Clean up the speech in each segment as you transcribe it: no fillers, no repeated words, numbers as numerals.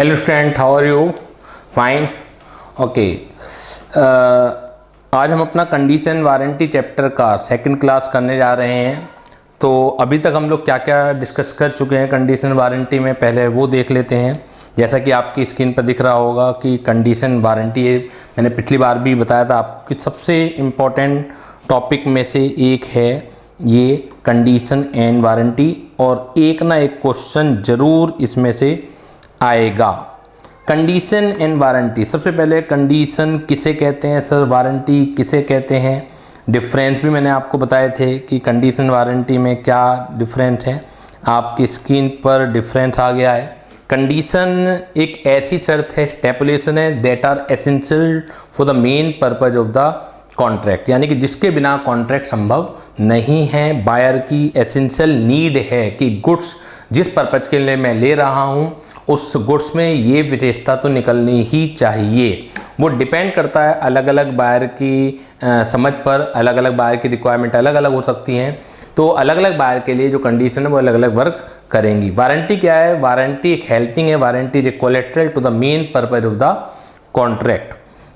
Hello student, how are you? Fine, okay. आज हम अपना कंडीशन वारंटी चैप्टर का सेकंड क्लास करने जा रहे हैं। तो अभी तक हम लोग क्या क्या डिस्कस कर चुके हैं कंडीशन वारंटी में, पहले वो देख लेते हैं। जैसा कि आपकी स्क्रीन पर दिख रहा होगा कि कंडीशन वारंटी है, मैंने पिछली बार भी बताया था आपको कि सबसे इम्पोर्टेंट टॉपिक में से एक है ये कंडीशन एंड वारंटी, और एक ना एक क्वेश्चन ज़रूर इसमें से आएगा। कंडीशन एंड वारंटी, सबसे पहले कंडीशन किसे कहते हैं सर, वारंटी किसे कहते हैं, डिफरेंस भी मैंने आपको बताए थे कि कंडीशन वारंटी में क्या डिफरेंस है। आपकी स्क्रीन पर डिफरेंस आ गया है। कंडीशन एक ऐसी शर्त है, स्टेपुलेशन है that are essential for the main purpose of the contract, यानी कि जिसके बिना कॉन्ट्रैक्ट संभव नहीं है। बायर की एसेंशियल नीड है कि गुड्स जिस पर्पज के लिए मैं ले रहा हूँ उस गुड्स में ये विशेषता तो निकलनी ही चाहिए। वो डिपेंड करता है अलग अलग बायर की समझ पर, अलग अलग बायर की रिक्वायरमेंट अलग अलग हो सकती हैं। तो अलग अलग बायर के लिए जो कंडीशन है वो अलग अलग वर्क करेंगी। वारंटी क्या है? वारंटी एक हेल्पिंग है, warranty is collateral to the main purpose of the contract.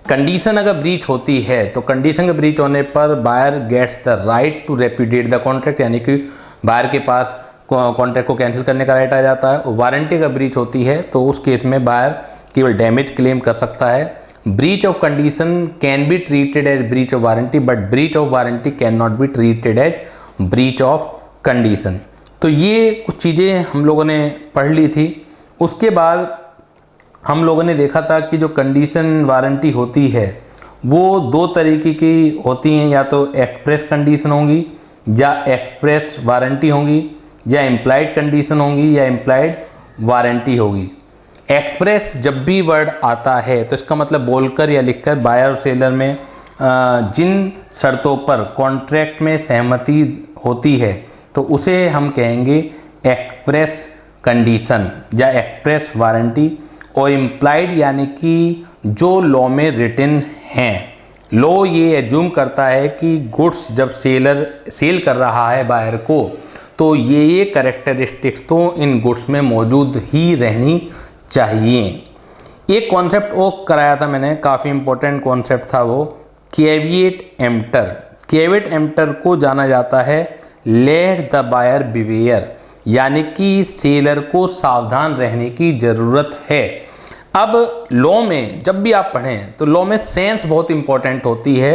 Condition अगर ब्रीच होती है तो कंडीशन के ब्रीच होने पर buyer gets the right to repudiate the contract, यानी कि बायर के पास कॉन्ट्रैक्ट को कैंसिल करने का राइट आ जाता है। और वारंटी का ब्रीच होती है तो उस केस में बायर केवल डैमेज क्लेम कर सकता है। Breach of condition can be treated as breach of warranty, but breach of warranty can not be treated as breach of condition. तो ये कुछ चीज़ें हम लोगों ने पढ़ ली थी। उसके बाद हम लोगों ने देखा था कि जो कंडीशन वारंटी होती है वो दो तरीके की होती हैं, या तो एक्सप्रेस कंडीशन होंगी या एक्सप्रेस वारंटी होंगी, या इम्प्लाइड कंडीशन होंगी या इम्प्लाइड वारंटी होगी। एक्सप्रेस जब भी वर्ड आता है तो इसका मतलब बोलकर या लिखकर बायर और सेलर में जिन शर्तों पर कॉन्ट्रैक्ट में सहमति होती है तो उसे हम कहेंगे एक्सप्रेस कंडीशन या एक्सप्रेस वारंटी। और इम्प्लाइड यानी कि जो लॉ में रिटन हैं। लॉ ये एज्यूम करता है कि गुड्स जब सेलर सेल कर रहा है बायर को तो ये कैरेक्टरिस्टिक्स तो इन गुड्स में मौजूद ही रहनी चाहिए। एक कॉन्सेप्ट वो कराया था मैंने, काफ़ी इम्पोर्टेंट कॉन्सेप्ट था वो, कैविएट एम्प्टर। कैविएट एम्प्टर को जाना जाता है लेट द बायर बिवेयर, यानी कि सेलर को सावधान रहने की ज़रूरत है। अब लॉ में जब भी आप पढ़ें तो लॉ में सेंस बहुत इंपॉर्टेंट होती है।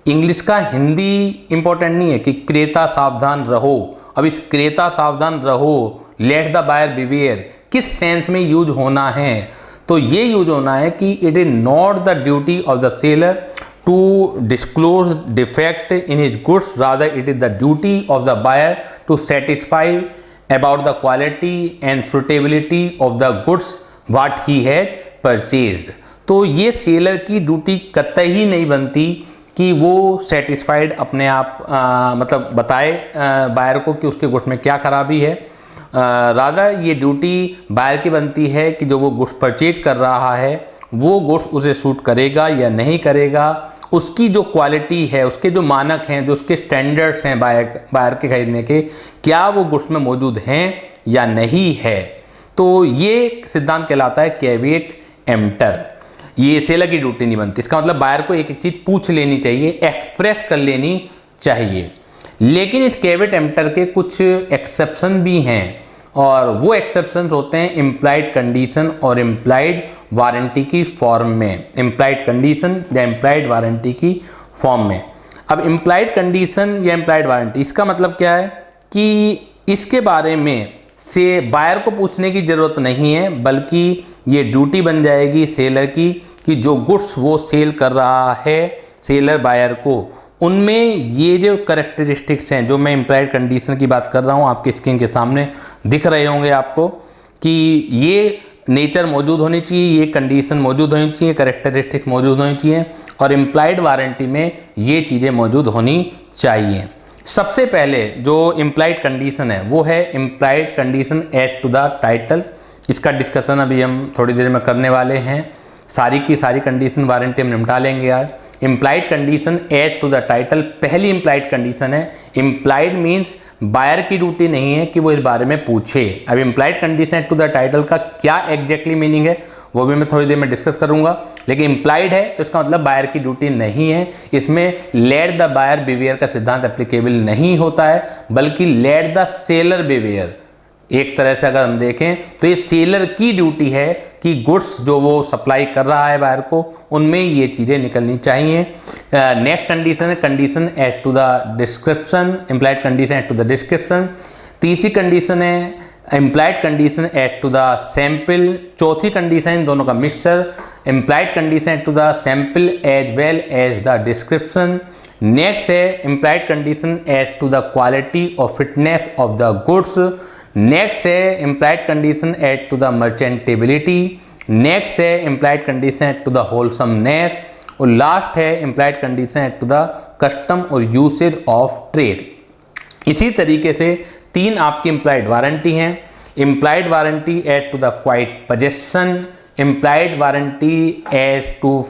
इंग्लिश का हिंदी इंपॉर्टेंट नहीं है कि क्रेता सावधान रहो। अब इस क्रेता सावधान रहो, लेट द बायर बिवेयर, किस सेंस में यूज होना है? तो ये यूज होना है कि it is not the duty of the seller to disclose defect in his goods, rather it is the duty of the buyer to satisfy about the quality and suitability of the goods what he had purchased। तो ये seller की duty कतई ही नहीं बनती कि वो satisfied अपने आप मतलब बताए बायर को कि उसके गुड्स में क्या खराबी है। रादर ये ड्यूटी बायर की बनती है कि जो वो गुड्स परचेज कर रहा है वो गुड्स उसे सूट करेगा या नहीं करेगा, उसकी जो क्वालिटी है, उसके जो मानक हैं, जो उसके स्टैंडर्ड्स हैं बायर के खरीदने के, क्या वो गुड्स में मौजूद हैं या नहीं है। तो ये सिद्धांत कहलाता है कैविएट एम्प्टर। ये सेलर की ड्यूटी नहीं बनती। इसका मतलब बायर को एक एक चीज़ पूछ लेनी चाहिए, एक्सप्रेस कर लेनी चाहिए। लेकिन इस कैविएट एम्प्टर के कुछ एक्सेप्शन भी हैं, और वो एक्सेप्शंस होते हैं इम्प्लाइड कंडीशन और इम्प्लाइड वारंटी की फॉर्म में। इम्प्लाइड कंडीशन या इम्प्लाइड वारंटी की फॉर्म में। अब इम्प्लाइड कंडीशन या इम्प्लाइड वारंटी, इसका मतलब क्या है कि इसके बारे में से बायर को पूछने की ज़रूरत नहीं है, बल्कि ये ड्यूटी बन जाएगी सेलर की कि जो गुड्स वो सेल कर रहा है सेलर बायर को, उनमें ये जो करेक्टरिस्टिक्स हैं, जो मैं इम्प्लाइड कंडीशन की बात कर रहा हूँ, आपकी स्क्रीन के सामने दिख रहे होंगे आपको कि ये नेचर मौजूद होनी चाहिए, ये कंडीशन मौजूद होनी चाहिए, करेक्टरिस्टिक्स मौजूद होनी चाहिए, और इम्प्लाइड वारंटी में ये चीज़ें मौजूद होनी चाहिए। सबसे पहले जो इम्प्लाइड कंडीशन है वो है implied condition as to the title. इसका डिस्कशन अभी हम थोड़ी देर में करने वाले हैं। सारी की सारी कंडीशन वारंटी हम निपटा लेंगे आज। Implied condition as to the title, पहली इम्प्लाइड कंडीशन है। इम्प्लाइड मीन्स बायर की ड्यूटी नहीं है कि वो इस बारे में पूछे। अब implied condition as to the title का क्या एग्जैक्टली मीनिंग है वो भी मैं थोड़ी देर में डिस्कस करूंगा। लेकिन इम्प्लाइड है तो इसका मतलब बायर की ड्यूटी नहीं है। इसमें लेट द बायर बिवेयर का सिद्धांत एप्लीकेबल नहीं होता है, बल्कि लेट द सेलर बिवेयर। एक तरह से अगर हम देखें तो ये सेलर की ड्यूटी है कि गुड्स जो वो सप्लाई कर रहा है बायर को, उनमें ये चीज़ें निकलनी चाहिए। नेक्स्ट कंडीशन है condition as to the description, implied condition as to the description. तीसरी कंडीशन है implied condition as to the sample. चौथी कंडीशन इन दोनों का mixture, implied condition as to the sample as well as the description. Next है implied condition as to the quality और fitness of the goods. Next है implied condition as to the merchantability. Next है implied condition as to the wholesomeness. और last है implied condition as to the custom और usage of trade. इसी तरीके से तीन आपकी इम्प्लाइड वारंटी हैं। Implied warranty as to the quiet possession, implied warranty as to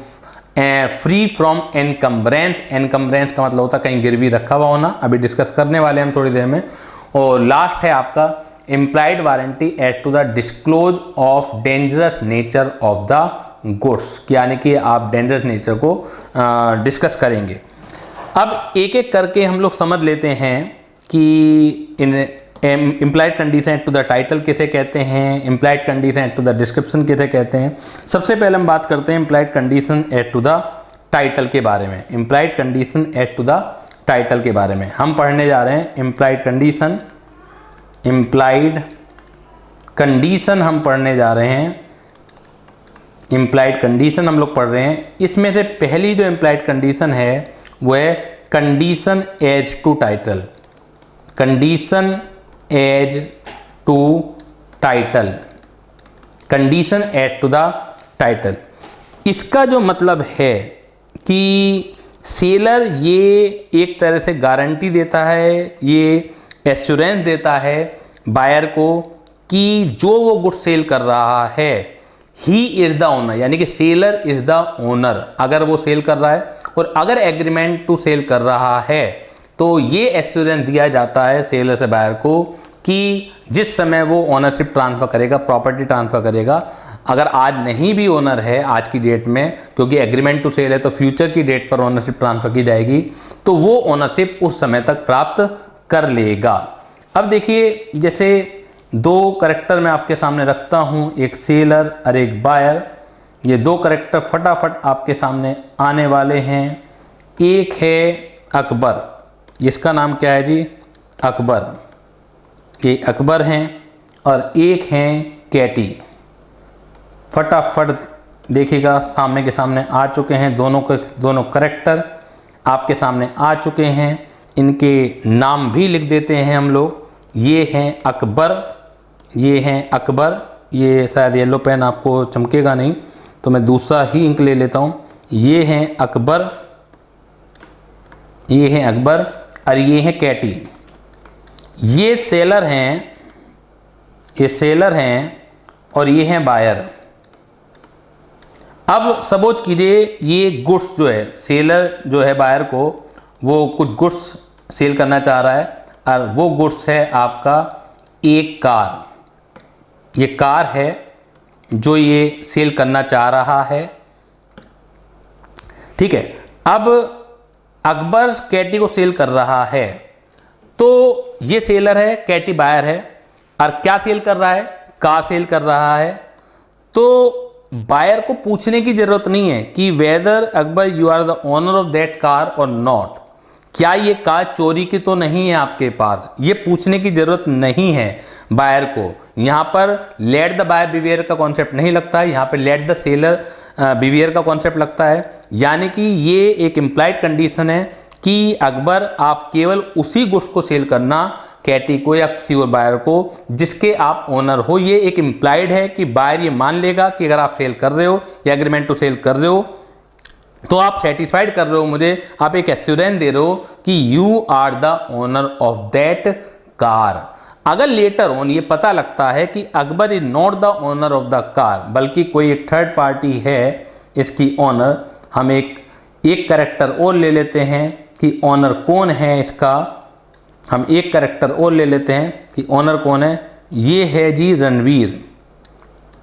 free from encumbrance. Encumbrance का मतलब होता है कहीं गिरवी रखा हुआ होना, अभी डिस्कस करने वाले हैं हम थोड़ी देर में। और लास्ट है आपका implied warranty as to the disclose of dangerous nature of the goods, यानी कि आप डेंजरस नेचर को डिस्कस करेंगे। अब एक एक करके हम लोग समझ लेते हैं कि implied condition as to the title किसे कहते हैं, implied condition as to the description किसे कहते हैं। सबसे पहले हम बात करते हैं implied condition as to the title के बारे में। Implied condition as to the title के बारे में हम पढ़ने जा रहे हैं। इम्प्लाइड कंडीशन हम पढ़ने जा रहे हैं। इम्प्लाइड कंडीशन हम लोग पढ़ रहे हैं। इसमें से पहली जो इम्प्लाइड कंडीशन है वो है condition as to title. Condition as to title, condition as to the title. इसका जो मतलब है कि सेलर ये एक तरह से गारंटी देता है, ये एश्योरेंस देता है बायर को कि जो वो गुड सेल कर रहा है ही इज़ द ओनर, यानी कि सेलर इज़ द ओनर अगर वो सेल कर रहा है। और अगर एग्रीमेंट टू सेल कर रहा है तो ये एश्योरेंस दिया जाता है सेलर से बायर को कि जिस समय वो ओनरशिप ट्रांसफ़र करेगा, प्रॉपर्टी ट्रांसफ़र करेगा, अगर आज नहीं भी ओनर है आज की डेट में, क्योंकि एग्रीमेंट टू सेल है तो फ्यूचर की डेट पर ओनरशिप ट्रांसफ़र की जाएगी, तो वो ओनरशिप उस समय तक प्राप्त कर लेगा। अब देखिए, जैसे दो करैक्टर मैं आपके सामने रखता हूँ, एक सेलर और एक बायर। ये दो करैक्टर फटाफट आपके सामने आने वाले हैं। एक है अकबर, जिसका नाम क्या है जी, अकबर, ये अकबर हैं। और एक हैं कैटी। फटाफट देखिएगा, सामने के सामने आ चुके हैं दोनों करैक्टर आपके सामने आ चुके हैं। इनके नाम भी लिख देते हैं हम लोग। ये हैं अकबर, ये हैं अकबर। ये शायद येलो पेन आपको चमकेगा नहीं तो मैं दूसरा ही इंक ले लेता हूँ। ये हैं अकबर, ये हैं अकबर और ये हैं कैटी। ये सेलर हैं, ये सेलर हैं और ये हैं बायर। अब सपोज कीजिए ये गुड्स जो है, सेलर जो है बायर को वो कुछ गुड्स सेल करना चाह रहा है और वो गुड्स है आपका एक कार। ये कार है जो ये सेल करना चाह रहा है, ठीक है। अब अकबर कैटी को सेल कर रहा है, तो ये सेलर है, कैटी बायर है। और क्या सेल कर रहा है, कार सेल कर रहा है। तो बायर को पूछने की जरूरत नहीं है कि whether Akbar you are the owner of that car और नॉट, क्या ये कार चोरी की तो नहीं है आपके पास, ये पूछने की जरूरत नहीं है बायर को। यहाँ पर लेट द बायर बिवेयर का कॉन्सेप्ट नहीं लगता है, यहाँ पर लेट द सेलर बिवेयर का कॉन्सेप्ट लगता है। यानी कि ये एक इम्प्लाइड कंडीशन है कि अकबर आप केवल उसी गुड्स को सेल करना, कैटी को या किसी और बायर को जिसके आप ओनर हो। ये एक इम्प्लाइड है कि बायर ये मान लेगा कि अगर आप सेल कर रहे हो या एग्रीमेंट टू सेल कर रहे हो तो आप सेटिस्फाइड कर रहे हो मुझे, आप एक एश्योरेंस दे रहे हो कि you are the owner of that car. अगर लेटर ऑन ये पता लगता है कि Akbar is not the owner of the car, बल्कि कोई एक थर्ड पार्टी है इसकी ओनर, हम एक कैरेक्टर और ले लेते हैं कि ओनर कौन है इसका। हम एक कैरेक्टर और ले लेते हैं कि ओनर कौन है। ये है जी रणवीर,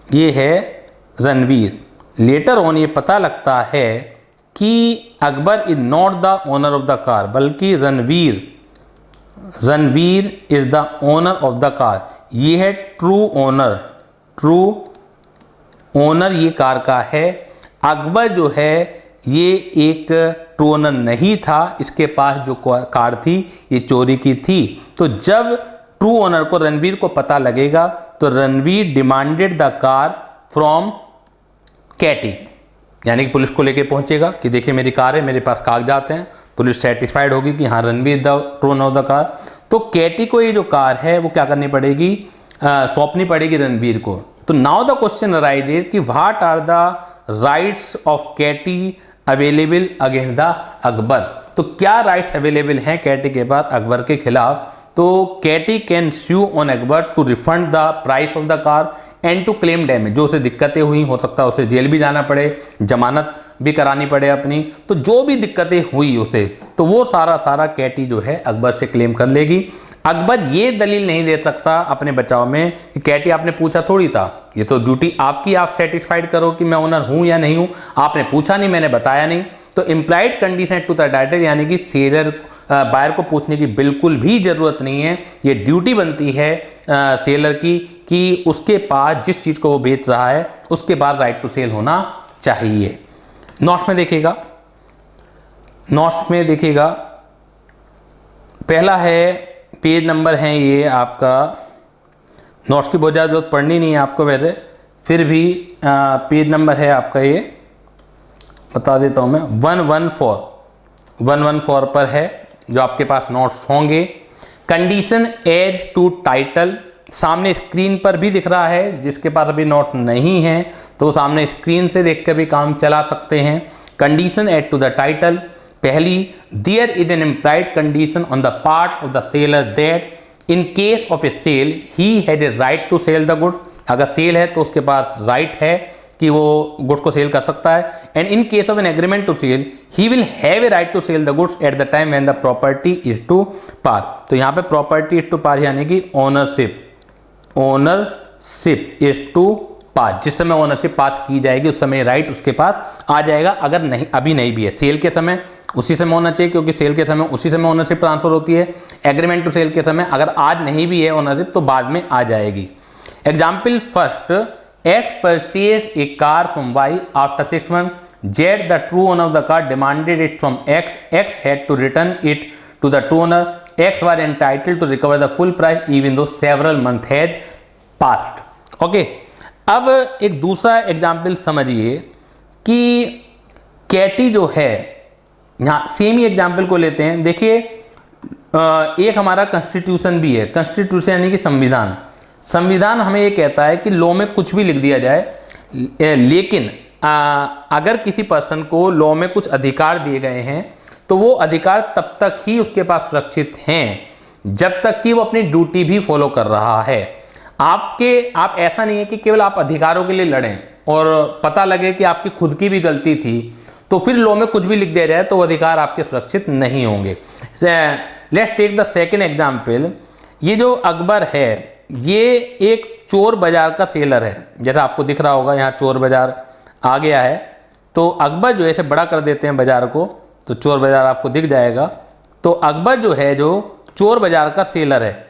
ये है रणवीर। लेटर ऑन ये पता लगता है कि Akbar is not the owner of the car, बल्कि Ranveer is the owner of the car. ये है ट्रू ओनर, ट्रू ओनर ये कार का है। अकबर जो है ये एक ट्रू ओनर नहीं था, इसके पास जो कार थी ये चोरी की थी। तो जब ट्रू ओनर को रणवीर को पता लगेगा तो Ranveer demanded the car from Katy, यानी कि पुलिस को लेके पहुंचेगा कि देखिए मेरी कार है, मेरे पास कागजात हैं। पुलिस सेटिस्फाइड होगी कि हाँ Ranveer the true owner of the car. तो कैटी को ये जो कार है वो क्या करनी पड़ेगी, सौंपनी पड़ेगी रणवीर को। तो नाउ द क्वेश्चन अराइजेस कि what are the rights of Katy available against the Akbar. तो क्या राइट्स अवेलेबल हैं कैटी के पास अकबर के खिलाफ। तो Katy can sue on Akbar to refund the price of the car and to claim damage. जो उसे दिक्कतें हुई, हो सकता है उसे जेल भी जाना पड़े, जमानत भी करानी पड़े अपनी, तो जो भी दिक्कतें हुई उसे, तो वो सारा कैटी जो है अकबर से क्लेम कर लेगी। अकबर ये दलील नहीं दे सकता अपने बचाव में कि कैटी आपने पूछा थोड़ी था, ये तो ड्यूटी आपकी, आप सेटिस्फाइड करो कि मैं ओनर हूं या नहीं हूं। आपने पूछा नहीं, मैंने बताया नहीं। तो implied condition to the title, यानी कि सेलर बायर को पूछने की बिल्कुल भी जरूरत नहीं है। ये ड्यूटी बनती है सेलर की कि उसके पास जिस चीज़ को वो बेच रहा है उसके बाद राइट टू सेल होना चाहिए। नोट्स में देखिएगा, नोट्स में देखिएगा, पहला है पेज नंबर है ये आपका, नोट्स की बहुत ज़्यादा जरूरत पढ़नी नहीं है आपको वैसे, फिर भी पेज नंबर है आपका ये बता देता हूँ मैं, 114 पर है जो आपके पास नोट्स होंगे। कंडीशन एज टू टाइटल सामने स्क्रीन पर भी दिख रहा है, जिसके पास अभी नोट नहीं है तो सामने स्क्रीन से देख कर भी काम चला सकते हैं। Condition as to the title, पहली, there is an implied condition on the part of the seller that in case of a sale he had a right to sell the goods. अगर सेल है तो उसके पास right है कि वो goods को cell कर सकता है। And in case of an agreement to sell he will have a right to sell the goods at the time when the property is to pass. तो यहाँ पे प्रॉपर्टी इज टू पास यानी कि ownership is to पास, जिस समय ownership पास की जाएगी उस समय राइट उसके पास आ जाएगा। अगर नहीं, अभी नहीं भी है, सेल के समय उसी समय होना चाहिए, क्योंकि सेल के समय उसी समय ओनरशिप ट्रांसफर होती है। एग्रीमेंट टू सेल के समय अगर आज नहीं भी है ओनरशिप तो बाद में आ जाएगी। Example first, X purchased a car from Y after 6 months. Z, the true owner of the car, demanded it from X. X had to return it to the true owner. X was entitled to recover the full price even though several months had passed. Okay. अब एक दूसरा example समझिए कि Katie जो है, यहाँ same ही example को लेते हैं। देखिए एक हमारा कॉन्स्टिट्यूशन भी है, कॉन्स्टिट्यूशन यानी कि संविधान। संविधान हमें ये कहता है कि लॉ में कुछ भी लिख दिया जाए, लेकिन अगर किसी पर्सन को लॉ में कुछ अधिकार दिए गए हैं तो वो अधिकार तब तक ही उसके पास सुरक्षित हैं जब तक कि वो अपनी ड्यूटी भी फॉलो कर रहा है। आप ऐसा नहीं है कि केवल आप अधिकारों के लिए लड़ें और पता लगे कि आपकी खुद की भी गलती थी तो फिर लॉ में कुछ भी लिख दिया जाए तो वो अधिकार आपके सुरक्षित नहीं होंगे। Let's take the second example. ये जो अकबर है ये एक चोर बाजार का सेलर है, जैसा आपको दिख रहा होगा यहाँ चोर बाजार आ गया है। तो अकबर जो है इसे बड़ा कर देते हैं बाजार को, तो चोर बाजार आपको दिख जाएगा। तो अकबर जो है जो चोर बाजार का सेलर है,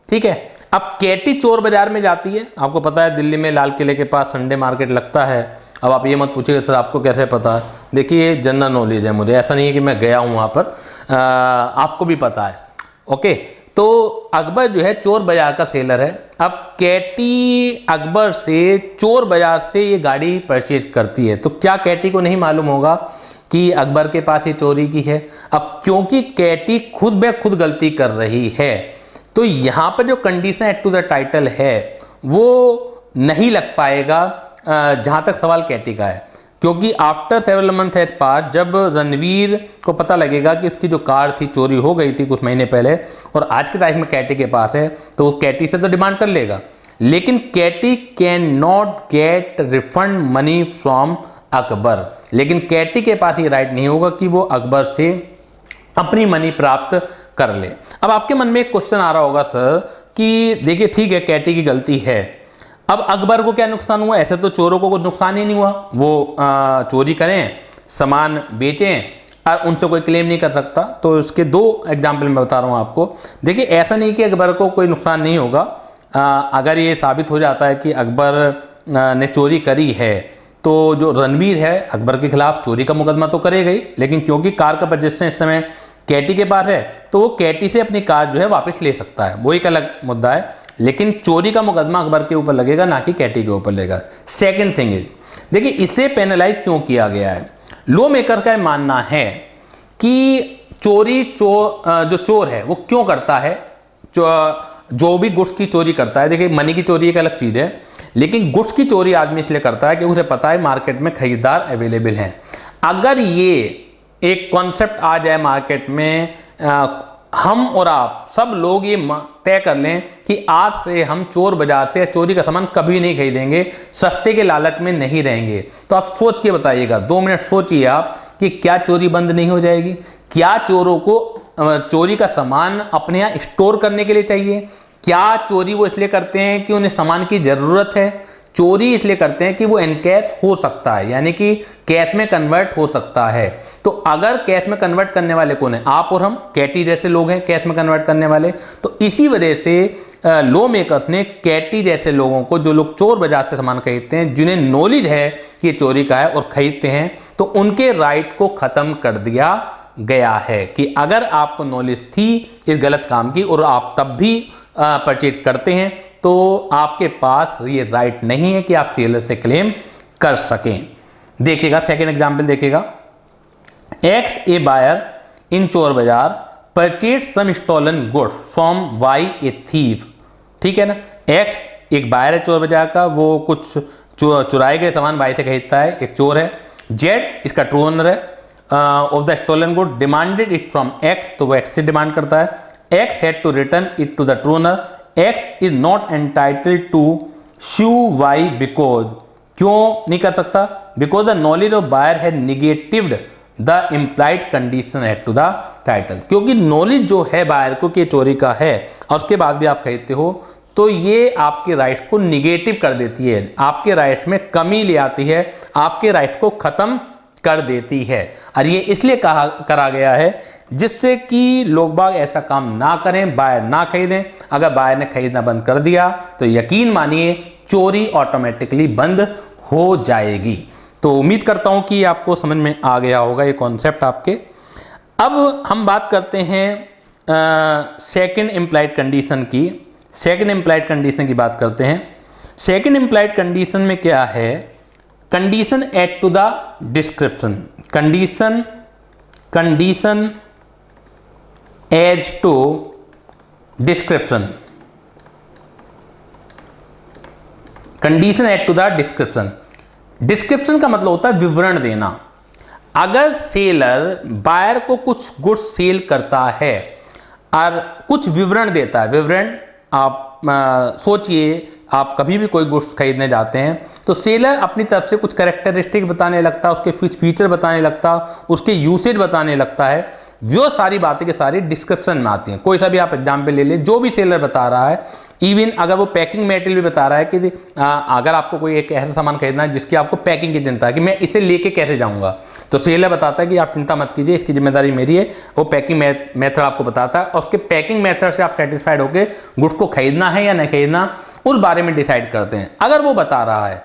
ठीक है। अब कैटी चोर बाजार में जाती है, आपको पता है दिल्ली में लाल किले के पास संडे मार्केट लगता है। अब आप ये मत पूछिएगा सर आपको कैसे पता है, देखिए जनरल नॉलेज है मुझे, ऐसा नहीं है कि मैं गया हूँ वहाँ पर, आपको भी पता है। ओके, तो अकबर जो है चोर बाजार का सेलर है। अब कैटी अकबर से चोर बाजार से ये गाड़ी परचेज करती है, तो क्या कैटी को नहीं मालूम होगा कि अकबर के पास ये चोरी की है? अब क्योंकि कैटी खुद ब खुद गलती कर रही है तो यहाँ पर जो condition as to the title है वो नहीं लग पाएगा जहाँ तक सवाल कैटी का है, क्योंकि आफ्टर सेवरल मंथ हैज पास, जब रणवीर को पता लगेगा कि उसकी जो कार थी चोरी हो गई थी कुछ महीने पहले और आज की तारीख में कैटी के पास है, तो वो कैटी से तो डिमांड कर लेगा, लेकिन Katy can not get refund money from Akbar. लेकिन कैटी के पास ये राइट नहीं होगा कि वो अकबर से अपनी मनी प्राप्त कर ले। अब आपके मन में एक क्वेश्चन आ रहा होगा सर कि देखिए ठीक है कैटी की गलती है, अब अकबर को क्या नुकसान हुआ? ऐसे तो चोरों को कुछ नुकसान ही नहीं हुआ, वो चोरी करें, सामान बेचें और उनसे कोई क्लेम नहीं कर सकता। तो इसके दो एग्जाम्पल मैं बता रहा हूँ आपको। देखिए, ऐसा नहीं कि अकबर को कोई नुकसान नहीं होगा। अगर ये साबित हो जाता है कि अकबर ने चोरी करी है, तो जो रणवीर है अकबर के खिलाफ चोरी का मुकदमा तो करेगा ही, लेकिन क्योंकि कार का पोजीशन इस समय कैटी के पास है, तो वो कैटी से अपनी कार जो है वापस ले सकता है, वो एक अलग मुद्दा है। लेकिन चोरी का मुकदमा अकबर के ऊपर लगेगा, ना कि कैटी के ऊपर लगेगा। सेकंड थिंग इज, देखिए इसे पेनलाइज क्यों किया गया है? लॉ मेकर का मानना है कि जो चोर है वो क्यों करता है, जो भी गुड्स की चोरी करता है। देखिए, मनी की चोरी एक अलग चीज है, लेकिन गुड्स की चोरी आदमी इसलिए करता है कि उसे पता है मार्केट में खरीदार अवेलेबल हैं। अगर ये एक कॉन्सेप्ट आ जाए मार्केट में, हम और आप सब लोग ये तय कर लें कि आज से हम चोर बाजार से या चोरी का सामान कभी नहीं खरीदेंगे, सस्ते के लालच में नहीं रहेंगे, तो आप सोच के बताइएगा, 2 मिनट सोचिए आप कि क्या चोरी बंद नहीं हो जाएगी? क्या चोरों को चोरी का सामान अपने यहाँ स्टोर करने के लिए चाहिए? क्या चोरी वो इसलिए करते हैं कि उन्हें सामान की जरूरत है? चोरी इसलिए करते हैं कि वो इनकैश हो सकता है, यानी कि कैश में कन्वर्ट हो सकता है। तो अगर कैश में कन्वर्ट करने वाले कौन है? आप और हम, कैटी जैसे लोग हैं कैश में कन्वर्ट करने वाले। तो इसी वजह से लॉ मेकर्स ने कैटी जैसे लोगों को, जो लोग चोर बाजार से सामान खरीदते हैं, जिन्हें नॉलेज है कि ये चोरी का है और खरीदते हैं, तो उनके राइट को खत्म कर दिया गया है कि अगर आपको नॉलेज थी इस गलत काम की और आप तब भी परचेज करते हैं, तो आपके पास ये राइट नहीं है कि आप सेलर से क्लेम कर सकें। देखिएगा सेकंड एग्जांपल देखिएगा। एक्स ए बायर इन चोर बाजार purchase some stolen goods from Y a thief. ठीक है ना, एक्स एक बायर है चोर बाजार का, वो कुछ चुराए गए सामान वाई से खरीदता है, एक चोर है। जेड इसका ट्रू ओनर है of the stolen good, demanded it from X, तो वो एक्स से डिमांड करता है। X had to return it to the true owner. X is not entitled to sue Y because, क्यों नहीं कर सकता? Because the knowledge of buyer had negated the implied condition add to the title। क्योंकि knowledge जो है buyer को कि चोरी का है और उसके बाद भी आप खरीदते हो, तो ये आपके राइट को निगेटिव कर देती है, आपके राइट में कमी ले आती है, आपके राइट को खत्म कर देती है। और ये इसलिए करा गया है जिससे कि लोग बाग ऐसा काम ना करें, बायर ना खरीदें। अगर बायर ने खरीदना बंद कर दिया तो यकीन मानिए चोरी ऑटोमेटिकली बंद हो जाएगी। तो उम्मीद करता हूं कि आपको समझ में आ गया होगा ये कॉन्सेप्ट आपके। अब हम बात करते हैं सेकंड इम्प्लाइड कंडीशन की। सेकंड इम्प्लाइड कंडीशन की बात करते हैं। सेकंड इम्प्लाइड कंडीशन में क्या है? Condition as to the description. Condition as to description. Condition as to the description. Description का मतलब होता है विवरण देना। अगर सेलर बायर को कुछ गुड्स सेल करता है और कुछ विवरण देता है, विवरण आप सोचिए, आप कभी भी कोई गुड्स खरीदने जाते हैं तो सेलर अपनी तरफ से कुछ कैरेक्टरिस्टिक बताने लगता है, उसके फीचर बताने लगता, उसके यूसेज बताने लगता है। वो सारी बातें के सारी डिस्क्रिप्शन में आती हैं। कोई सा भी आप एग्जाम्पल ले लें, जो भी सेलर बता रहा है, इवन अगर वो पैकिंग मटेरियल भी बता रहा है कि अगर आपको कोई एक ऐसा सामान खरीदना है जिसकी आपको पैकिंग की चिंता है कि मैं इसे लेके कैसे जाऊंगा, तो सेलर बताता है कि आप चिंता मत कीजिए, इसकी जिम्मेदारी मेरी है। वो पैकिंग मेथड आपको बताता है और उसके पैकिंग मेथड से आप सेटिस्फाइड होकर गुड्स को खरीदना है या नहीं खरीदना उस बारे में डिसाइड करते हैं। अगर वो बता रहा है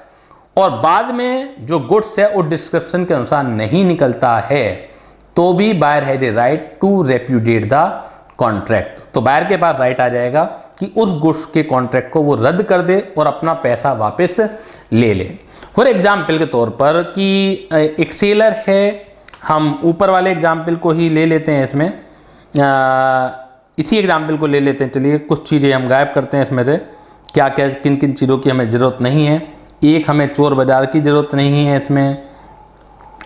और बाद में जो गुड्स है वो डिस्क्रिप्शन के अनुसार नहीं निकलता है, तो भी buyer has a right to repudiate the contract. तो बायर के पास राइट आ जाएगा कि उस गुड्स के कॉन्ट्रैक्ट को वो रद्द कर दे और अपना पैसा वापस ले ले। फॉर एग्जाम्पल के तौर पर कि एक सेलर है, हम ऊपर वाले एग्जाम्पल को ही ले लेते हैं, इसमें इसी एग्जाम्पल को ले लेते हैं। चलिए कुछ चीज़ें हम गायब करते हैं इसमें से, क्या क्या किन किन चीज़ों की हमें ज़रूरत नहीं है। एक, हमें चोर बाजार की ज़रूरत नहीं है इसमें।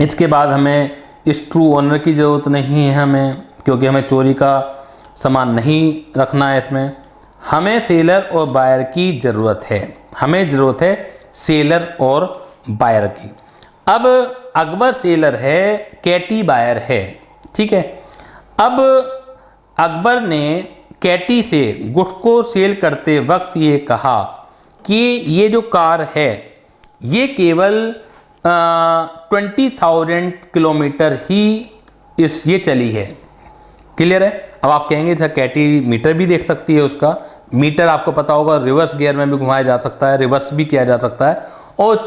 इसके बाद हमें इस ट्रू ओनर की ज़रूरत नहीं है हमें, क्योंकि हमें चोरी का सामान नहीं रखना है इसमें। हमें सेलर और बायर की ज़रूरत है, हमें ज़रूरत है सेलर और बायर की। अब अकबर सेलर है, कैटी बायर है, ठीक है। अब अकबर ने कैटी से गुड्स को सेल करते वक्त ये कहा कि ये जो कार है ये केवल 20,000 किलोमीटर ही ये चली है। क्लियर है। अब आप कहेंगे सर कैटी मीटर भी देख सकती है, उसका मीटर आपको पता होगा रिवर्स गियर में भी घुमाया जा सकता है, रिवर्स भी किया जा सकता है, और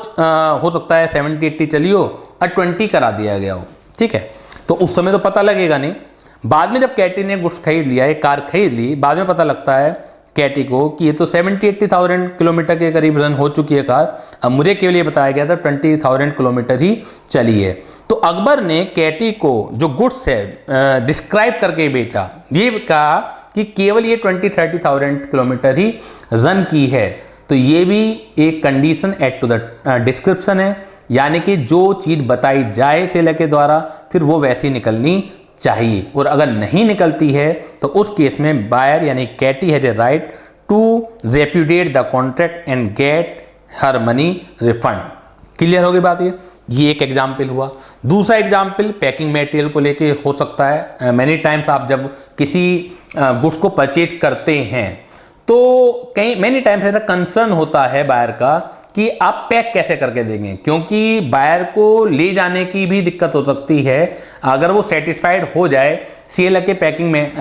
हो सकता है 70-80 चली हो और 20 करा दिया गया हो। ठीक है, तो उस समय तो पता लगेगा नहीं। बाद में जब कैटी ने गुड्स खरीद लिया, एक कार खरीद ली, बाद में पता लगता है कैटी को कि ये तो 70-80,000 किलोमीटर के करीब रन हो चुकी है कार, अब मुझे केवल ये बताया गया था 20,000 किलोमीटर ही चली है। तो अकबर ने कैटी को जो गुड्स है डिस्क्राइब करके बेचा, ये कहा कि केवल ये 20-30,000 किलोमीटर ही रन की है। तो ये भी एक condition as to the description है, यानी कि जो चीज़ बताई जाए सेलर के द्वारा फिर वो वैसी निकलनी चाहिए, और अगर नहीं निकलती है तो उस केस में बायर यानी Katy has a right to repudiate the contract and get her money refund. Clear हो गई बात ये एक एग्जाम्पल हुआ। दूसरा एग्जाम्पल पैकिंग मटेरियल को लेके हो सकता है। मैनी टाइम्स आप जब किसी गुड्स को परचेज करते हैं तो कई मैनी टाइम्स ऐसा कंसर्न होता है बायर का कि आप पैक कैसे करके देंगे, क्योंकि बायर को ले जाने की भी दिक्कत हो सकती है। अगर वो सेटिस्फाइड हो जाए सेलर के पैकिंग में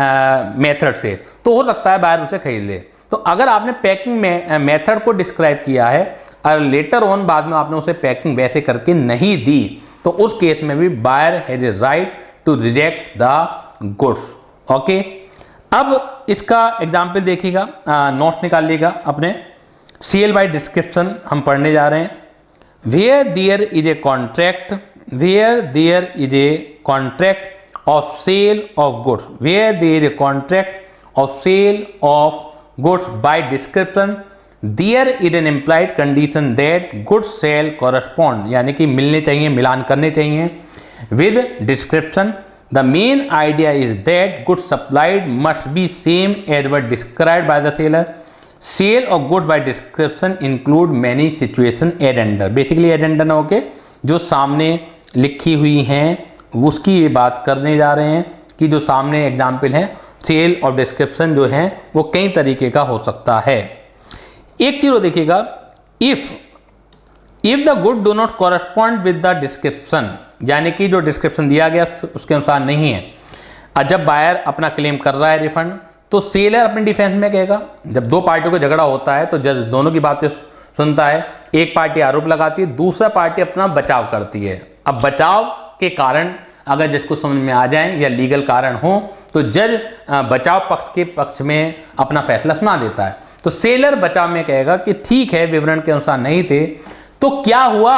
मेथड से तो हो सकता है बायर उसे खरीद ले। तो अगर आपने पैकिंग में मेथड को डिस्क्राइब किया है और लेटर ऑन बाद में आपने उसे पैकिंग वैसे करके नहीं दी तो उस केस में भी buyer has a right to reject the goods. Okay, अब इसका एग्जाम्पल देखिएगा, नोट्स निकालिएगा अपने। सेल बाय डिस्क्रिप्शन हम पढ़ने जा रहे हैं। Where there is a contract, where there is a contract of sale of goods, where there is a contract of sale of goods by description, there is an implied condition that goods sell correspond, यानी कि मिलने चाहिए, मिलान करने चाहिए with description. The main idea is that goods supplied must be same as were described by the seller. Sale of goods by description include many situation addenda. Basically addenda ना होके जो सामने लिखी हुई हैं उसकी ये बात करने जा रहे हैं कि जो सामने एग्जाम्पल है सेल ऑफ डिस्क्रिप्शन जो है वो कई तरीके का हो सकता है। एक चीज देखिएगा, if the good dough not correspond with the description, यानी कि जो डिस्क्रिप्शन दिया गया उसके अनुसार नहीं है, और जब बायर अपना क्लेम कर रहा है रिफंड तो सेलर अपने डिफेंस में कहेगा। जब दो पार्टियों को झगड़ा होता है तो जज दोनों की बातें सुनता है, एक पार्टी आरोप लगाती है, दूसरा पार्टी अपना बचाव करती है। अब बचाव के कारण अगर जज को समझ में आ जाए या लीगल कारण हो तो जज बचाव पक्ष के पक्ष में अपना फैसला सुना देता है। तो सेलर बचाव में कहेगा कि ठीक है विवरण के अनुसार नहीं थे, तो क्या हुआ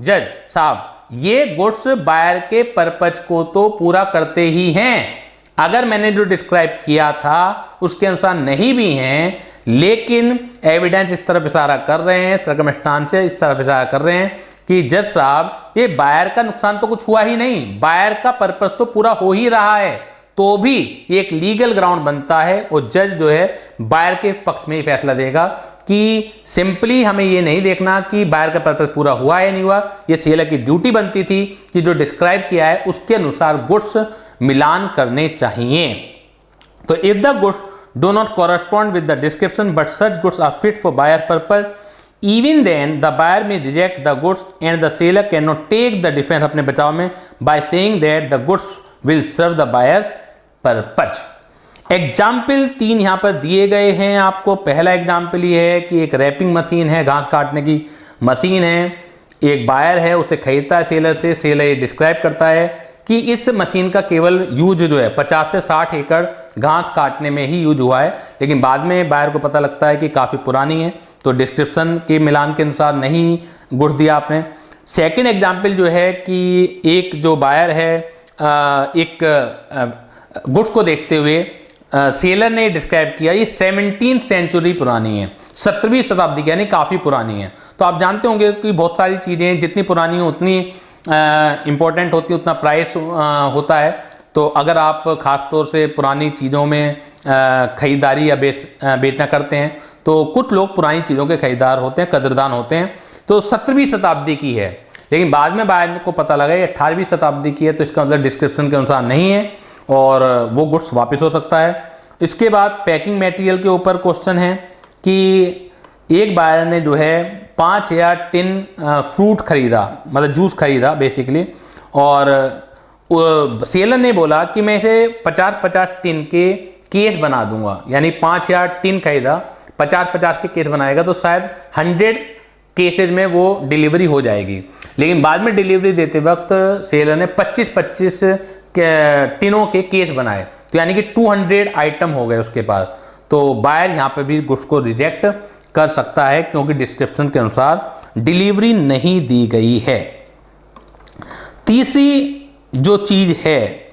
जज साहब, ये गुड्स बायर के पर्पज को तो पूरा करते ही हैं, अगर मैंने जो डिस्क्राइब किया था उसके अनुसार नहीं भी हैं, लेकिन एविडेंस इस तरफ इशारा कर रहे हैं, सर्कमस्टांस इस तरफ इशारा कर रहे हैं कि जज साहब ये बायर का नुकसान तो कुछ हुआ ही नहीं, बायर का पर्पज तो पूरा हो ही रहा है, तो भी एक लीगल ग्राउंड बनता है और जज जो है बायर के पक्ष में ही फैसला देगा कि सिंपली हमें ये नहीं देखना कि बायर का पर्पज पूरा हुआ या नहीं हुआ, ये सेलर की ड्यूटी बनती थी कि जो डिस्क्राइब किया है उसके अनुसार गुड्स मिलान करने चाहिए। तो if the goods do not correspond with the description but such goods are fit for buyer purpose, even then the buyer may reject the goods and the seller can not take the defence अपने बचाव में by saying that the goods will serve the buyer's purpose. Example 3 यहाँ पर दिए गए हैं आपको। पहला एग्जाम्पल ये है कि एक रैपिंग मशीन है, घास काटने की मशीन है, एक बायर है उसे खरीदता है सेलर से, सेलर ये डिस्क्राइब करता है कि इस मशीन का केवल यूज जो है 50 से 60 एकड़ घास काटने में ही यूज हुआ है, लेकिन बाद में बायर को पता लगता है कि काफ़ी पुरानी है, तो डिस्क्रिप्शन के मिलान के अनुसार नहीं गुड्स दिया आपने। सेकेंड एग्जाम्पल जो है कि एक जो बायर है एक गुड्स को देखते हुए सेलर ने डिस्क्राइब किया ये 17वीं सेंचुरी पुरानी है, 17वीं शताब्दी की, यानी काफ़ी पुरानी है। तो आप जानते होंगे कि बहुत सारी चीज़ें जितनी पुरानी हो उतनी इम्पोर्टेंट होती है, उतना प्राइस होता है। तो अगर आप ख़ास तौर से पुरानी चीज़ों में ख़रीदारी या बेचना करते हैं तो कुछ लोग पुरानी चीज़ों के खरीदार होते हैं, कदरदान होते हैं। तो 17वीं शताब्दी की है, लेकिन बाद में बायर को पता लगा ये 18वीं शताब्दी की है, तो इसका मतलब डिस्क्रिप्शन के अनुसार नहीं है और वो गुड्स वापस हो सकता है। इसके बाद पैकिंग मटेरियल के ऊपर क्वेश्चन है कि एक बायर ने जो है 5000 टिन फ्रूट खरीदा, मतलब जूस खरीदा बेसिकली, और सेलर ने बोला कि मैं इसे 50-50 टिन के केस बना दूंगा, यानी 5000 टिन खरीदा, 50-50 के केस बनाएगा तो शायद 100 केसेज में वो डिलीवरी हो जाएगी। लेकिन बाद में डिलीवरी देते वक्त सेलर ने 25-25 टिनों के केस बनाए, तो यानी कि 200 आइटम हो गए उसके पास। तो बायर यहाँ पे भी गुड्स को रिजेक्ट कर सकता है क्योंकि डिस्क्रिप्शन के अनुसार डिलीवरी नहीं दी गई है। तीसरी जो चीज है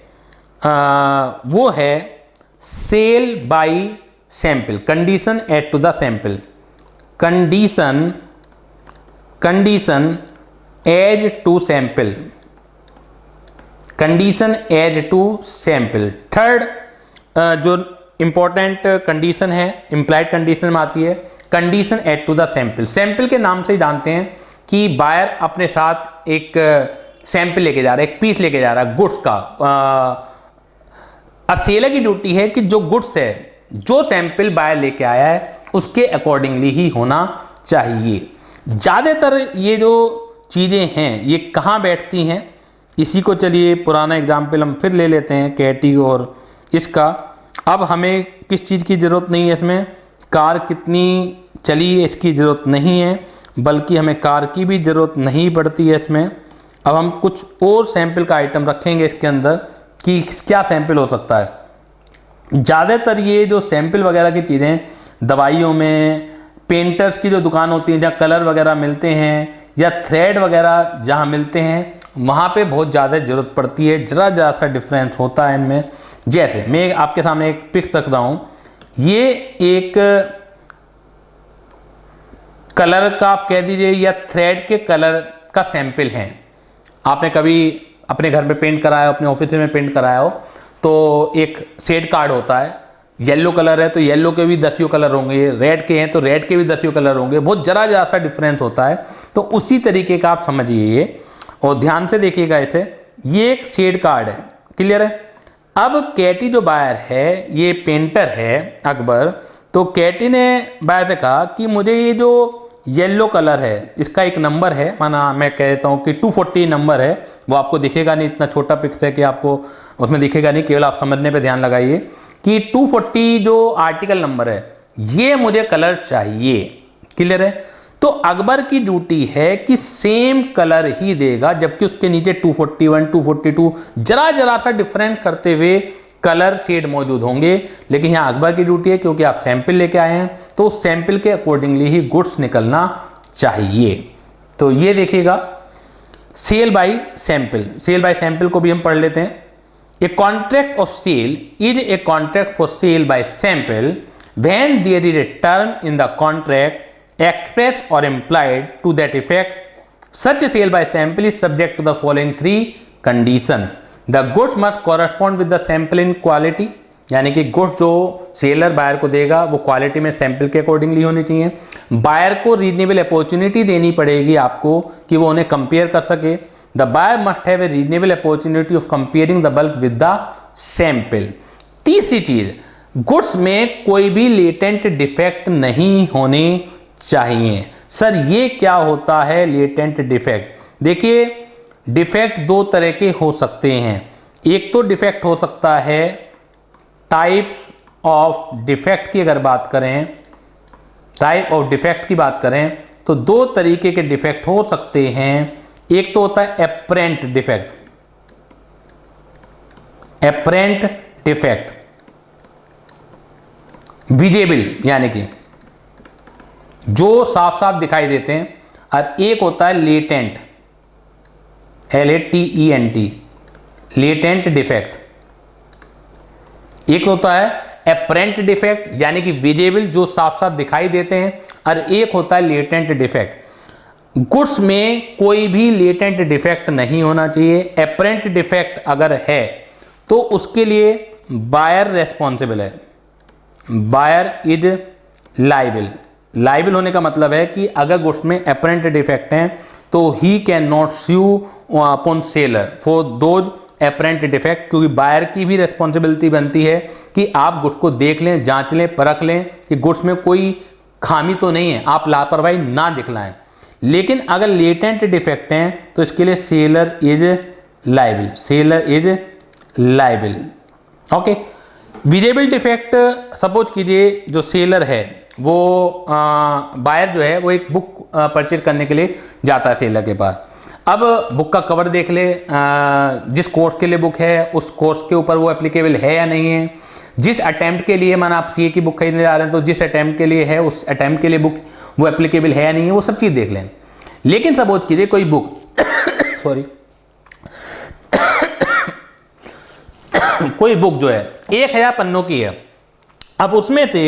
वो है sale by sample, condition as to the sample, condition as to sample, condition as to sample. Third जो इंपॉर्टेंट कंडीशन है इंप्लाइड कंडीशन में आती है, condition as to the sample. Sample के नाम से ही जानते हैं कि बायर अपने साथ एक सैंपल लेके जा रहा है, एक पीस लेके जा रहा है गुड्स का। सेलर की ड्यूटी है कि जो गुड्स है, जो सैंपल बायर लेके आया है उसके अकॉर्डिंगली ही होना चाहिए। ज़्यादातर ये जो चीज़ें हैं ये कहाँ बैठती हैं, इसी को चलिए पुराना एग्जाम्पल हम फिर ले लेते हैं कैटी और इसका। अब हमें किस चीज़ की ज़रूरत नहीं है, इसमें कार कितनी चली है इसकी ज़रूरत नहीं है, बल्कि हमें कार की भी ज़रूरत नहीं पड़ती है इसमें। अब हम कुछ और सैंपल का आइटम रखेंगे इसके अंदर कि क्या सैंपल हो सकता है। ज़्यादातर ये जो सैंपल वगैरह की चीज़ें दवाइयों में, पेंटर्स की जो दुकान होती है जहाँ कलर वगैरह मिलते हैं, या थ्रेड वगैरह जहाँ मिलते हैं, वहाँ पे बहुत ज़्यादा ज़रूरत पड़ती है। ज़रा सा डिफरेंस होता है इनमें। जैसे मैं आपके सामने एक पिक्स रख रहा हूँ, ये एक कलर का आप कह दीजिए या थ्रेड के कलर का सैंपल है। आपने कभी अपने घर में पेंट कराया हो, अपने ऑफिस में पेंट कराया हो, तो एक शेड कार्ड होता है। येलो कलर है तो येलो के भी 10 कलर होंगे, रेड के हैं तो रेड के भी 10 कलर होंगे, बहुत जरा सा डिफरेंस होता है। तो उसी तरीके का आप समझिए ये, और ध्यान से देखिएगा इसे, ये एक शेड कार्ड है, क्लियर है। अब कैटी जो बायर है, ये पेंटर है अकबर, तो कैटी ने बायर से कहा कि मुझे ये जो येलो कलर है इसका एक नंबर है, माना मैं कह देता हूँ कि 240 नंबर है, वो आपको दिखेगा नहीं, इतना छोटा पिक्स है कि आपको उसमें दिखेगा नहीं, केवल आप समझने पे ध्यान लगाइए कि 240 जो आर्टिकल नंबर है ये मुझे कलर चाहिए, क्लियर है। तो अकबर की ड्यूटी है कि सेम कलर ही देगा, जबकि उसके नीचे 241, 242 जरा सा डिफरेंट करते हुए कलर शेड मौजूद होंगे। लेकिन यहाँ अकबर की ड्यूटी है, क्योंकि आप सैंपल लेके आए हैं तो उस सैंपल के अकॉर्डिंगली ही गुड्स निकलना चाहिए। तो ये देखिएगा sale by sample. Sale by sample को भी हम पढ़ लेते हैं। A contract of sale is a contract for sale by sample when there is a term in the contract express or implied to that effect. Such a sale by sample is subject to the following 3 conditions. The goods must correspond with the sample in quality, यानी कि goods जो seller buyer को देगा वो quality में sample के accordingly होनी चाहिए। बायर को रीजनेबल अपॉर्चुनिटी देनी पड़ेगी आपको कि वो उन्हें कंपेयर कर सके। The buyer must have a reasonable opportunity of comparing the bulk with the sample. तीसरी चीज, गुड्स में कोई भी लेटेंट डिफेक्ट नहीं होने चाहिए। सर ये क्या होता है लेटेंट डिफेक्ट? देखिए डिफेक्ट 2 तरह के हो सकते हैं। एक तो डिफेक्ट हो सकता है, टाइप्स ऑफ डिफेक्ट की अगर बात करें, टाइप ऑफ डिफेक्ट की बात करें तो 2 तरीके के डिफेक्ट हो सकते हैं। एक तो होता है apparent defect, apparent defect visible यानी कि जो साफ साफ दिखाई देते हैं, और एक होता है लेटेंट, LATENT, लेटेंट डिफेक्ट। एक होता है एपरेंट डिफेक्ट यानी कि विजिबल जो साफ साफ दिखाई देते हैं, और एक होता है लेटेंट डिफेक्ट। गुड्स में कोई भी लेटेंट डिफेक्ट नहीं होना चाहिए। एपरेंट डिफेक्ट अगर है तो उसके लिए बायर रेस्पॉन्सिबल है, बायर इज लाइबल। लाइबल होने का मतलब है कि अगर गुड्स में एपरेंट डिफेक्ट हैं तो ही can not sue upon seller for those apparent defect, क्योंकि बायर की भी रेस्पॉन्सिबिलिटी बनती है कि आप गुड्स को देख लें, जांच लें, परख लें कि गुड्स में कोई खामी तो नहीं है, आप लापरवाही ना दिखलाएं। लेकिन अगर लेटेंट डिफेक्ट हैं तो इसके लिए seller is liable, seller is liable. Okay, visible defect, suppose कीजिए जो सेलर है वो बायर जो है वो एक बुक परचेज करने के लिए जाता है सेलर के पास। अब बुक का कवर देख ले, जिस कोर्स के लिए बुक है उस कोर्स के ऊपर वो एप्लीकेबल है या नहीं है, जिस अटैम्प्ट के लिए माना आप सीए की बुक खरीदने जा रहे हैं तो जिस अटैम्प्ट के लिए है उस अटैम्प्ट के लिए बुक वो एप्लीकेबल है या नहीं है, वो सब चीज़ देख लें। लेकिन सपोज कीजिए कोई बुक सॉरी कोई बुक जो है 1000 पन्नों की है, अब उसमें से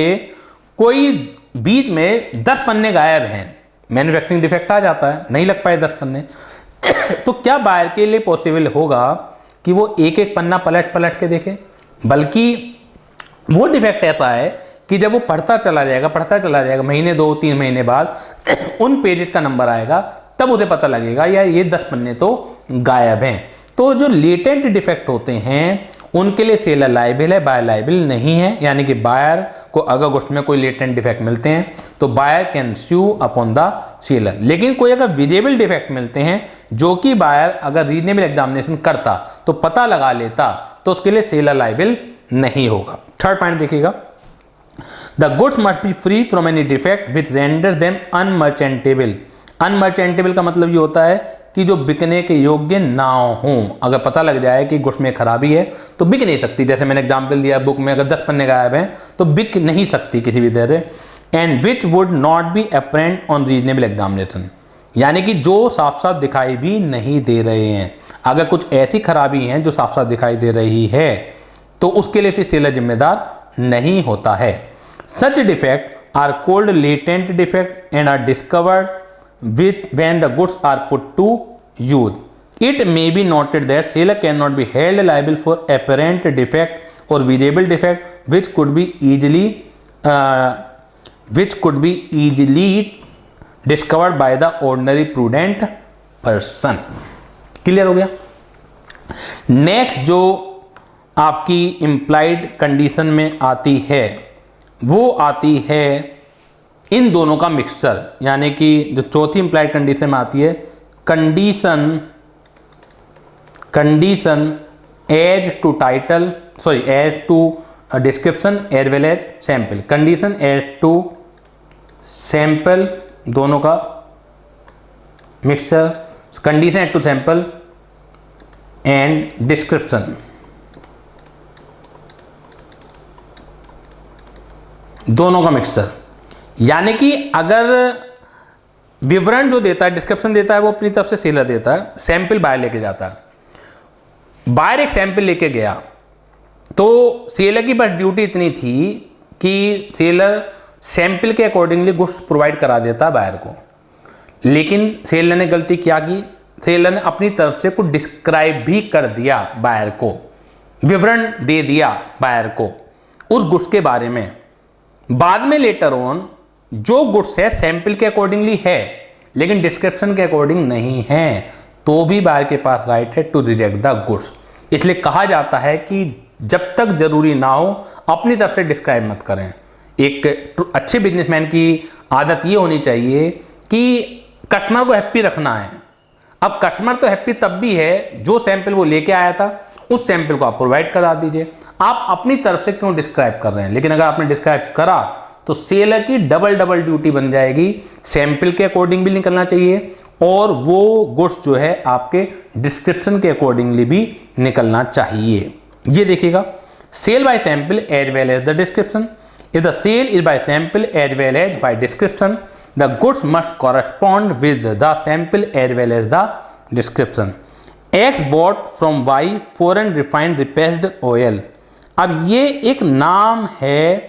कोई बीच में 10 पन्ने गायब हैं, मैन्युफैक्चरिंग डिफेक्ट आ जाता है, नहीं लग पाए 10 पन्ने तो क्या बायर के लिए पॉसिबल होगा कि वो एक एक पन्ना पलट पलट के देखे? बल्कि वो डिफेक्ट ऐसा है कि जब वो पढ़ता चला जाएगा महीने 2-3 महीने बाद उन पेजेस का नंबर आएगा, तब उसे पता लगेगा यार ये 10 पन्ने तो गायब हैं। तो जो लेटेंट डिफेक्ट होते हैं उनके लिए सेलर लायबल है, बायर लायबल नहीं है। यानी कि बायर को अगर उसमें कोई लेटेंट डिफेक्ट मिलते हैं तो buyer can sue upon the seller. लेकिन कोई अगर विजिबल डिफेक्ट मिलते हैं जो कि बायर अगर रीजनेबल एग्जामिनेशन करता तो पता लगा लेता, तो उसके लिए सेलर लायबल नहीं होगा। थर्ड पॉइंट देखिएगा, the goods must be free from any defect which render them unmerchantable. Unmerchantable का मतलब ये होता है कि जो बिकने के योग्य ना हो। अगर पता लग जाए कि गुड्स में खराबी है तो बिक नहीं सकती, जैसे मैंने एग्जांपल दिया बुक में अगर 10 पन्ने गायब हैं तो बिक नहीं सकती किसी भी तरह से। And which would not be apparent on reasonable examination, यानी कि जो साफ साफ दिखाई भी नहीं दे रहे हैं। अगर कुछ ऐसी खराबी हैं जो साफ साफ दिखाई दे रही है तो उसके लिए फिर सेलर जिम्मेदार नहीं होता है। Such defect are called latent defect and are discovered when the goods are put to use. It may be noted that seller cannot be held liable for apparent defect or visible defect which could be easily discovered by the ordinary prudent person. Clear हो गया? Next जो आपकी implied condition में आती है वो आती है इन दोनों का मिक्सचर, यानी कि जो चौथी इंप्लाइड कंडीशन में आती है condition as to title as to description as well as sample. Condition as to sample दोनों का mixture, condition as to sample and description दोनों का मिक्सचर। यानी कि अगर विवरण जो देता है, डिस्क्रिप्शन देता है, वो अपनी तरफ से सेलर देता है, सैंपल बायर लेके जाता है। बायर एक सैंपल लेके गया तो सेलर की बस ड्यूटी इतनी थी कि सेलर सैंपल के अकॉर्डिंगली गुड्स प्रोवाइड करा देता बायर को। लेकिन सेलर ने गलती क्या की, सेलर ने अपनी तरफ से कुछ डिस्क्राइब भी कर दिया बायर को, विवरण दे दिया बायर को उस गुड्स के बारे में। बाद में लेटर ऑन जो गुड्स है सैंपल के अकॉर्डिंगली है लेकिन डिस्क्रिप्शन के अकॉर्डिंग नहीं है, तो भी बायर के पास राइट है टू रिजेक्ट द गुड्स। इसलिए कहा जाता है कि जब तक जरूरी ना हो अपनी तरफ से डिस्क्राइब मत करें। एक अच्छे बिजनेसमैन की आदत ये होनी चाहिए कि कस्टमर को हैप्पी रखना है। अब कस्टमर तो हैप्पी तब भी है जो सैंपल वो लेके आया था उस सैंपल को आप प्रोवाइड करा दीजिए। आप अपनी तरफ से क्यों डिस्क्राइब कर रहे हैं? लेकिन अगर आपने डिस्क्राइब करा तो सेलर की डबल ड्यूटी बन जाएगी, सैंपल के अकॉर्डिंग भी निकलना चाहिए और वो गुड्स जो है आपके डिस्क्रिप्शन के अकॉर्डिंगली भी निकलना चाहिए। ये देखिएगा, sale by sample as well as the description. If the sale is by sample as well as by description the goods must correspond with the sample as well as the description. X bought from Y foreign refined repressed oil। अब ये एक नाम है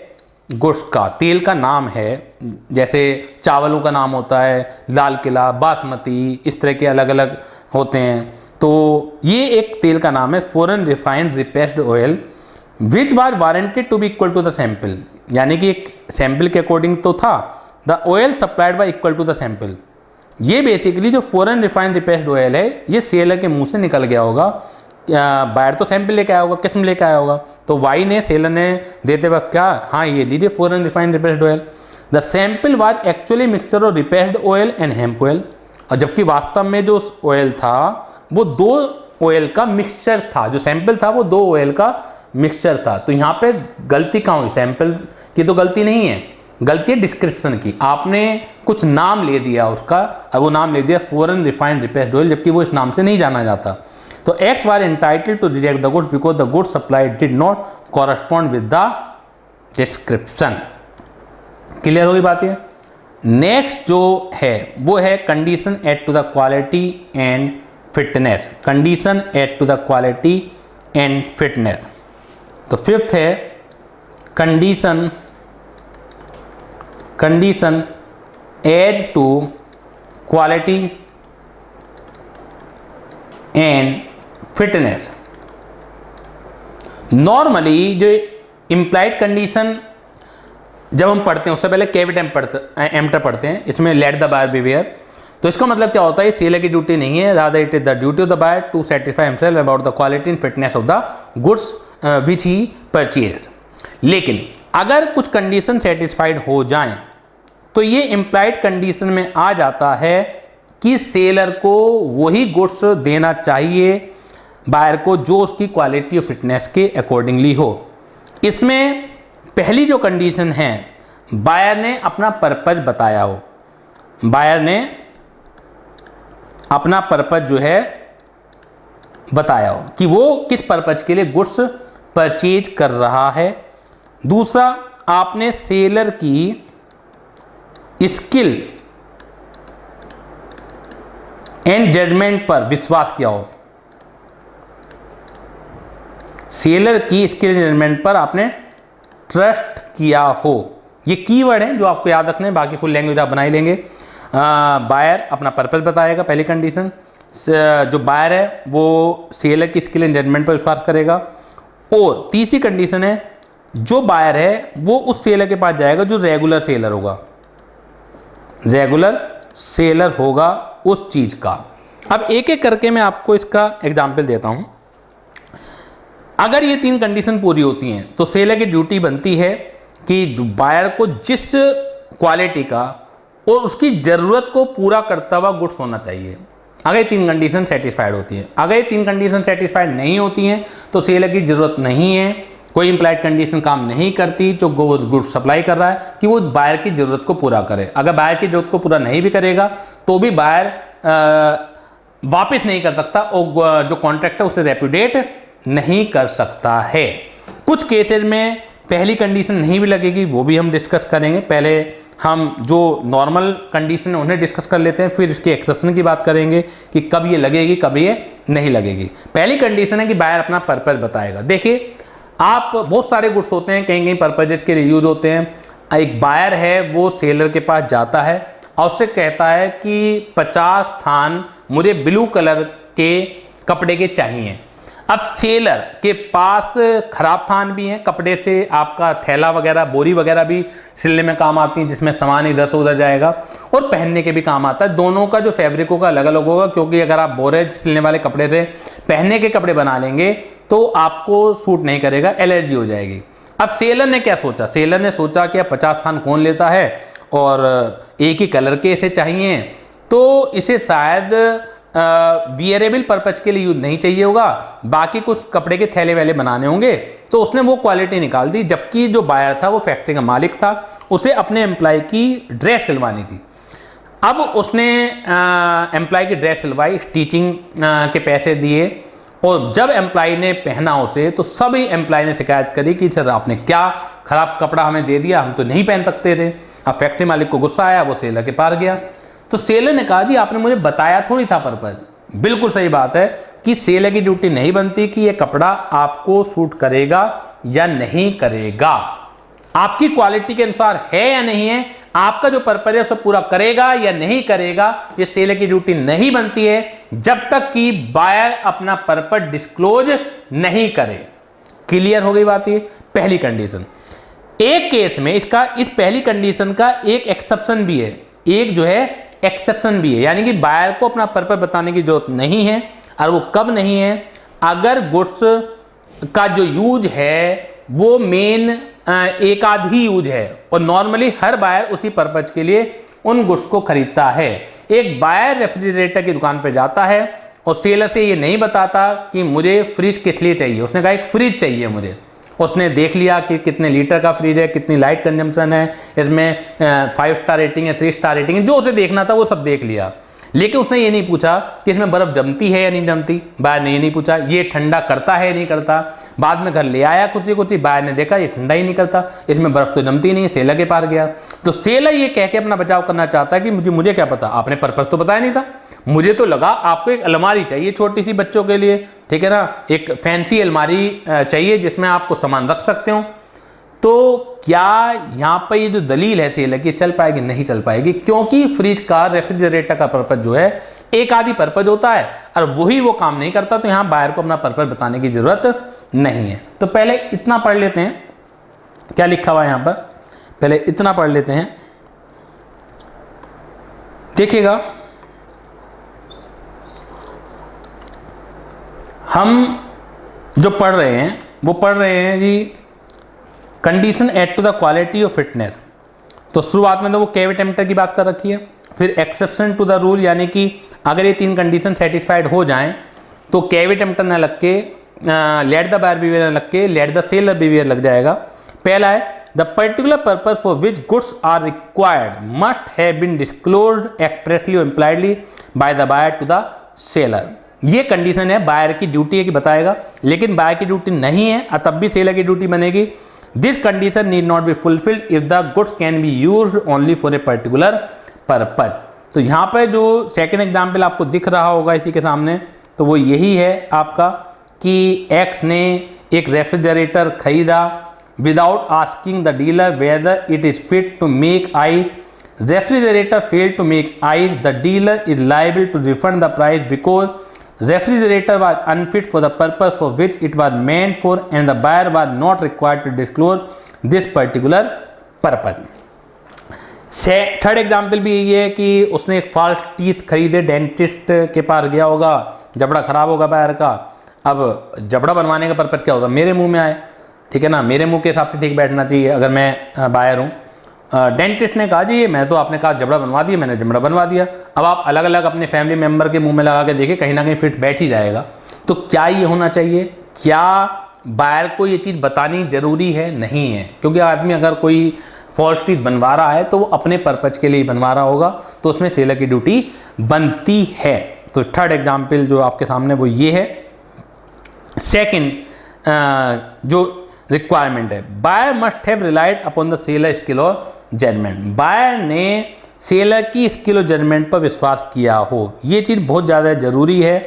goods का, तेल का नाम है, जैसे चावलों का नाम होता है लाल किला, बासमती, इस तरह के अलग अलग होते हैं। तो ये एक तेल का नाम है foreign refined repressed oil which was warranted to be equal to the sample. यानी कि एक सैंपल के अकॉर्डिंग तो था, the oil supplied by equal to the sample. ये बेसिकली जो फॉरेन रिफाइंड रिप्रेस्ड ऑयल है ये सेलर के मुंह से निकल गया होगा। बायर तो सैंपल लेके आया होगा, किस्म लेके आया होगा, तो वाई ने सेलर ने देते वक्त क्या, हाँ ये लीजिए foreign refined repressed oil. The sample was actually mixture of rapeseed oil and hemp oil, और जबकि वास्तव में जो ऑयल था वो 2 ऑयल का मिक्सचर था, जो सैंपल था वो 2 ऑयल का मिक्सचर था। तो यहाँ पे गलती कहाँ हुई? सैंपल की तो गलती नहीं है, गलती है डिस्क्रिप्शन की। आपने कुछ नाम ले दिया उसका, वो नाम ले दिया फॉरेन रिफाइंड रिपेस्ड ऑयल, जबकि वो इस नाम से नहीं जाना जाता। तो X was entitled to reject the goods because the goods supplied did not correspond with the description. Clear होगी बात ये? नेक्स्ट जो है वो है condition as to the quality and fitness. Condition as to the quality and fitness. तो fifth है condition as to quality and fitness. Normally जो इम्प्लाइड कंडीशन जब हम पढ़ते हैं उससे पहले कैविट एम्प्टर पढ़ते हैं, इसमें लेट द बायर बिवेयर। तो इसका मतलब क्या होता है? सेलर की ड्यूटी नहीं है, rather it is the duty of the buyer to satisfy himself about the quality and fitness of the goods which he purchase. लेकिन अगर कुछ कंडीशन सेटिस्फाइड हो जाएं तो ये इम्प्लाइड कंडीशन में आ जाता है कि सेलर को वही गुड्स देना चाहिए बायर को जो उसकी क्वालिटी और फिटनेस के अकॉर्डिंगली हो। इसमें पहली जो कंडीशन है, बायर ने अपना पर्पज बताया हो, बायर ने अपना पर्पज जो है बताया हो कि वो किस पर्पज के लिए गुड्स परचेज कर रहा है। दूसरा, आपने सेलर की स्किल एंड जजमेंट पर विश्वास किया हो, सेलर की स्किल जजमेंट पर आपने ट्रस्ट किया हो। ये कीवर्ड हैं जो आपको याद रखने हैं, बाकी फुल लैंग्वेज आप बना ही लेंगे। बायर अपना पर्पस बताएगा, पहली कंडीशन। जो बायर है वो सेलर की स्किल एंड जजमेंट पर विश्वास करेगा। और तीसरी कंडीशन है, जो बायर है वो उस सेलर के पास जाएगा जो रेगुलर सेलर होगा, रेगुलर सेलर होगा उस चीज का। अब एक एक करके मैं आपको इसका एग्जाम्पल देता हूं। अगर ये 3 कंडीशन पूरी होती हैं तो सेलर की ड्यूटी बनती है कि बायर को जिस क्वालिटी का और उसकी ज़रूरत को पूरा करता हुआ गुड्स होना चाहिए। अगर ये 3 कंडीशन सेटिस्फाइड होती है, अगर ये 3 कंडीशन सेटिस्फाइड नहीं होती हैं तो सेलर की ज़रूरत नहीं है, कोई इम्प्लाइड कंडीशन काम नहीं करती जो गुड्स सप्लाई कर रहा है कि वो बायर की ज़रूरत को पूरा करे। अगर बायर की ज़रूरत को पूरा नहीं भी करेगा तो भी बायर वापस नहीं कर सकता और जो कॉन्ट्रैक्ट है उसे रेप्यूडिएट नहीं कर सकता है। कुछ केसेस में पहली कंडीशन नहीं भी लगेगी, वो भी हम डिस्कस करेंगे। पहले हम जो नॉर्मल कंडीशन है उन्हें डिस्कस कर लेते हैं, फिर इसके एक्सेप्शन की बात करेंगे कि कब ये लगेगी कब ये नहीं लगेगी। पहली कंडीशन है कि बायर अपना पर्पस बताएगा। देखिए, आप बहुत सारे गुड्स होते हैं, कहीं कहीं पर्पजेस के लिए यूज होते हैं। एक बायर है वो सेलर के पास जाता है और उससे कहता है कि 50 थान मुझे ब्लू कलर के कपड़े के चाहिए। अब सेलर के पास खराब थान भी हैं, कपड़े से आपका थैला वगैरह बोरी वगैरह भी सिलने में काम आती है जिसमें सामान इधर से उधर जाएगा, और पहनने के भी काम आता है। दोनों का जो फैब्रिक होगा अलग अलग होगा, क्योंकि अगर आप बोरे सिलने वाले कपड़े से पहनने के कपड़े बना लेंगे तो आपको सूट नहीं करेगा, एलर्जी हो जाएगी। अब सेलर ने क्या सोचा? सेलर ने सोचा कि अब 50 थान कौन लेता है और एक ही कलर के इसे चाहिए, तो इसे शायद वियरेबल पर्पज के लिए यूज नहीं चाहिए होगा, बाकी कुछ कपड़े के थैले वैले बनाने होंगे, तो उसने वो क्वालिटी निकाल दी। जबकि जो बायर था वो फैक्ट्री का मालिक था, उसे अपने एम्प्लॉय की ड्रेस सिलवानी थी। अब उसने एम्प्लॉय की ड्रेस सिलवाई, स्टिचिंग के पैसे दिए, और जब एम्प्लॉय ने पहना उसे तो सभी एम्प्लॉय ने शिकायत करी कि सर आपने क्या खराब कपड़ा हमें दे दिया, हम तो नहीं पहन सकते थे। अब फैक्ट्री मालिक को गुस्सा आया, वो सेलर के पास गया। तो सेलर ने कहा जी आपने मुझे बताया थोड़ी था पर्पज। बिल्कुल सही बात है कि सेलर की ड्यूटी नहीं बनती कि ये कपड़ा आपको सूट करेगा या नहीं करेगा, आपकी क्वालिटी के अनुसार है या नहीं है, आपका जो पर्पज है उसे पूरा करेगा या नहीं करेगा, ये सेलर की ड्यूटी नहीं बनती है जब तक कि बायर अपना पर्पज डिस्क्लोज नहीं करे। क्लियर हो गई बात? ये पहली कंडीशन। एक केस में इसका, इस पहली कंडीशन का एक एक्सेप्शन भी है, एक जो है एक्सेप्शन भी है, यानी कि बायर को अपना पर्पस बताने की जरूरत नहीं है। और वो कब नहीं है? अगर गुड्स का जो यूज है वो मेन एक आध ही यूज है और नॉर्मली हर बायर उसी पर्पज के लिए उन गुड्स को खरीदता है। एक बायर रेफ्रिजरेटर की दुकान पर जाता है और सेलर से ये नहीं बताता कि मुझे फ्रिज किस लिए चाहिए, उसने कहा एक फ्रिज चाहिए मुझे। उसने देख लिया कि कितने लीटर का फ्रिज है, कितनी लाइट कंजम्पशन है, इसमें 5 स्टार रेटिंग है, 3 स्टार रेटिंग है, जो उसे देखना था वो सब देख लिया। लेकिन उसने ये नहीं पूछा कि इसमें बर्फ़ जमती है या नहीं जमती, बायर ने ये नहीं पूछा, ये ठंडा करता है या नहीं करता। बाद में घर ले आया कुछ बायर ने देखा ये ठंडा ही नहीं करता, इसमें बर्फ़ तो जमती नहीं है, सेलर के पास गया। तो सेलर ये कह के अपना बचाव करना चाहता है कि मुझे क्या पता, आपने पर्पस तो बताया नहीं था, मुझे तो लगा आपको एक अलमारी चाहिए छोटी सी बच्चों के लिए, ठीक है ना, एक फैंसी अलमारी चाहिए जिसमें आपको सामान रख सकते हो। तो क्या यहाँ पर ये जो दलील है सेलर की चल पाएगी? नहीं चल पाएगी, क्योंकि फ्रिज का रेफ्रिजरेटर का पर्पज जो है एक आधी पर्पज होता है और वही वो काम नहीं करता, तो यहाँ बायर को अपना पर्पज बताने की जरूरत नहीं है। तो पहले इतना पढ़ लेते हैं, क्या लिखा हुआ है यहाँ पर, पहले इतना पढ़ लेते हैं। देखिएगा, हम जो पढ़ रहे हैं वो पढ़ रहे हैं जी condition as to the quality of fitness. तो शुरुआत में तो वो केवी टेम्परेचर की बात कर रखी है, फिर एक्सेप्शन टू द रूल, यानी कि अगर ये 3 कंडीशन सेटिस्फाइड हो जाएं तो केवी टेम्परेचर न लग के लेट द बायर बिहेवियर न लग के लेट द सेलर बिहेवियर लग जाएगा। पहला है the particular purpose for which goods are required must have been disclosed expressly और impliedly by the buyer to the seller. ये कंडीशन है, बायर की ड्यूटी है कि बताएगा, लेकिन बायर की ड्यूटी नहीं है तब भी सेलर की ड्यूटी बनेगी। This condition need not be fulfilled if the goods can be used only for a particular purpose. तो यहाँ पर जो सेकेंड एग्जाम्पल आपको दिख रहा होगा इसी के सामने, तो वो यही है आपका कि एक्स ने एक रेफ्रिजरेटर खरीदा without asking the dealer whether it is fit to make ice. Refrigerator failed to make ice, the dealer is liable to refund the price because refrigerator was unfit for the purpose for which it was meant for and the buyer was not required to disclose this particular purpose. Third example भी यही है कि उसने एक false teeth खरीदे, dentist के पास गया होगा, जबड़ा खराब होगा बायर का। अब जबड़ा बनवाने का पर्पज क्या होगा, मेरे मुंह में आए, ठीक है ना, मेरे मुंह के हिसाब से ठीक बैठना चाहिए अगर मैं बायर हूँ। डेंटिस्ट ने कहा जी मैंने तो आपने कहा जबड़ा बनवा दिया, मैंने जबड़ा बनवा दिया। अब आप अलग अलग अपने फैमिली मेम्बर के मुंह में लगा के देखिए, कहीं ना कहीं फिट बैठ ही जाएगा। तो क्या ये होना चाहिए? क्या बायर को ये चीज़ बतानी जरूरी है? नहीं है, क्योंकि आदमी अगर कोई फॉल्स टीथ बनवा रहा है तो वो अपने पर्पज के लिए बनवा रहा होगा, तो उसमें सेलर की ड्यूटी बनती है। तो थर्ड एग्जाम्पल जो आपके सामने वो ये है। सेकेंड जो रिक्वायरमेंट है, buyer must have relied upon the seller skill और जजमेंट। बायर ने सेलर की स्किल और जजमेंट पर विश्वास किया हो, ये चीज़ बहुत ज़्यादा ज़रूरी है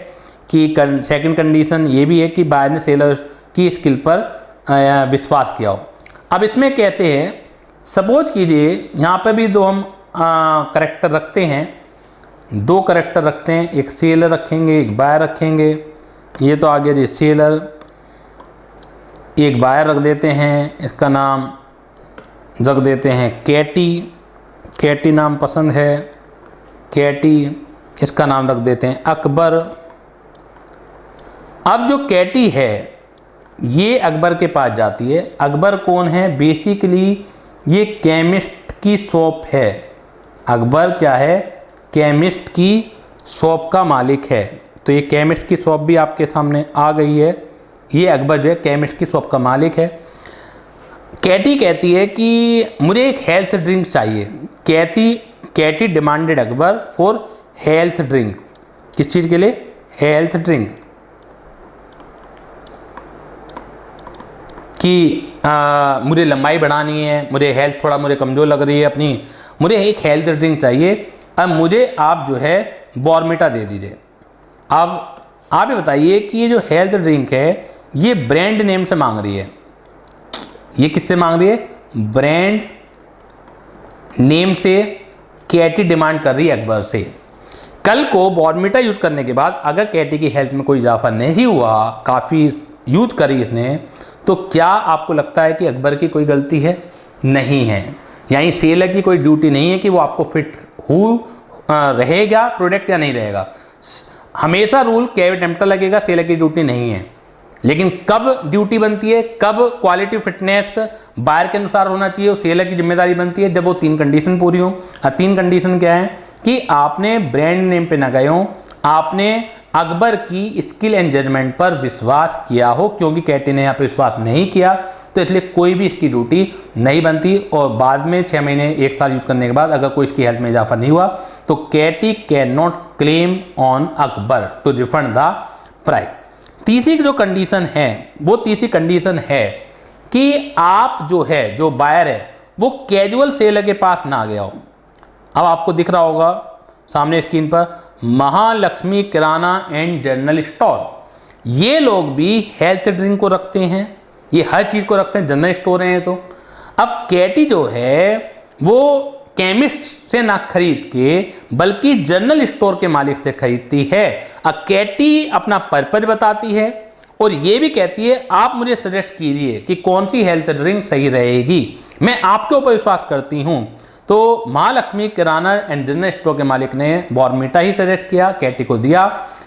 कि सेकंड कंडीशन ये भी है कि बायर ने सेलर की स्किल पर विश्वास किया हो। अब इसमें कैसे है, सपोज कीजिए यहाँ पर भी दो हम करेक्टर रखते हैं, 2 करेक्टर रखते हैं, एक सेलर रखेंगे एक बायर रखेंगे। ये तो आ गया जी सेलर, एक बायर रख देते हैं, इसका नाम रख देते हैं कैटी, कैटी नाम पसंद है कैटी, इसका नाम रख देते हैं अकबर। अब जो कैटी है ये अकबर के पास जाती है। अकबर कौन है? बेसिकली ये केमिस्ट की शॉप है। अकबर क्या है? केमिस्ट की शॉप का मालिक है। तो ये केमिस्ट की शॉप भी आपके सामने आ गई है। ये अकबर जो है केमिस्ट की शॉप का मालिक है। कैटी कहती है कि मुझे एक हेल्थ ड्रिंक चाहिए। Katie demanded Akbar for health drink. किस चीज़ के लिए? Health drink. कि मुझे लंबाई बढ़ानी है, मुझे हेल्थ थोड़ा मुझे कमज़ोर लग रही है अपनी, मुझे एक हेल्थ ड्रिंक चाहिए। अब मुझे आप जो है बॉर्मिटा दे दीजिए। अब आप ये बताइए कि ये जो हेल्थ ड्रिंक है ये ब्रांड नेम से मांग रही है। ये किससे मांग रही है? ब्रांड नेम से कैटी डिमांड कर रही है अकबर से। कल को बॉर्मिटा यूज करने के बाद अगर कैटी की हेल्थ में कोई इजाफा नहीं हुआ, काफ़ी यूज करी इसने, तो क्या आपको लगता है कि अकबर की कोई गलती है? नहीं है। यानी सेलर की कोई ड्यूटी नहीं है कि वो आपको फिट रहेगा प्रोडक्ट या नहीं रहेगा। हमेशा रूल केवी टेम्परेचर लगेगा, सेलर की ड्यूटी नहीं है। लेकिन कब ड्यूटी बनती है, कब क्वालिटी फिटनेस बायर के अनुसार होना चाहिए, वो सेलर की जिम्मेदारी बनती है, जब वो 3 कंडीशन पूरी हो। 3 कंडीशन क्या है कि आपने ब्रांड नेम पे ना गए हो, आपने अकबर की स्किल एंड जजमेंट पर विश्वास किया हो, क्योंकि कैटी ने यहाँ पे विश्वास नहीं किया तो इसलिए कोई भी इसकी ड्यूटी नहीं बनती। और बाद में 6 महीने 1 साल यूज करने के बाद अगर कोई इसकी हेल्थ में इजाफा नहीं हुआ तो Katy can not claim on Akbar to refund the price. तीसरी जो कंडीशन है वो तीसरी कंडीशन है कि आप जो बायर है वो कैजुअल सेलर के पास ना गया हो। अब आपको दिख रहा होगा सामने स्क्रीन पर महालक्ष्मी किराना एंड जनरल स्टोर, ये लोग भी हेल्थ ड्रिंक को रखते हैं, ये हर चीज़ को रखते हैं, जनरल स्टोर हैं तो। अब कैटी जो है वो केमिस्ट से ना खरीद के बल्कि जनरल स्टोर के मालिक से खरीदती है। अब कैटी अपना पर्पज बताती है और ये भी कहती है आप मुझे सजेस्ट कीजिए कि कौन सी हेल्थ ड्रिंक सही रहेगी, मैं आपके ऊपर विश्वास करती हूँ। तो महालक्ष्मी किराना एंड जनरल स्टोर के मालिक ने बॉर्नविटा ही सजेस्ट किया, कैटी को दिया।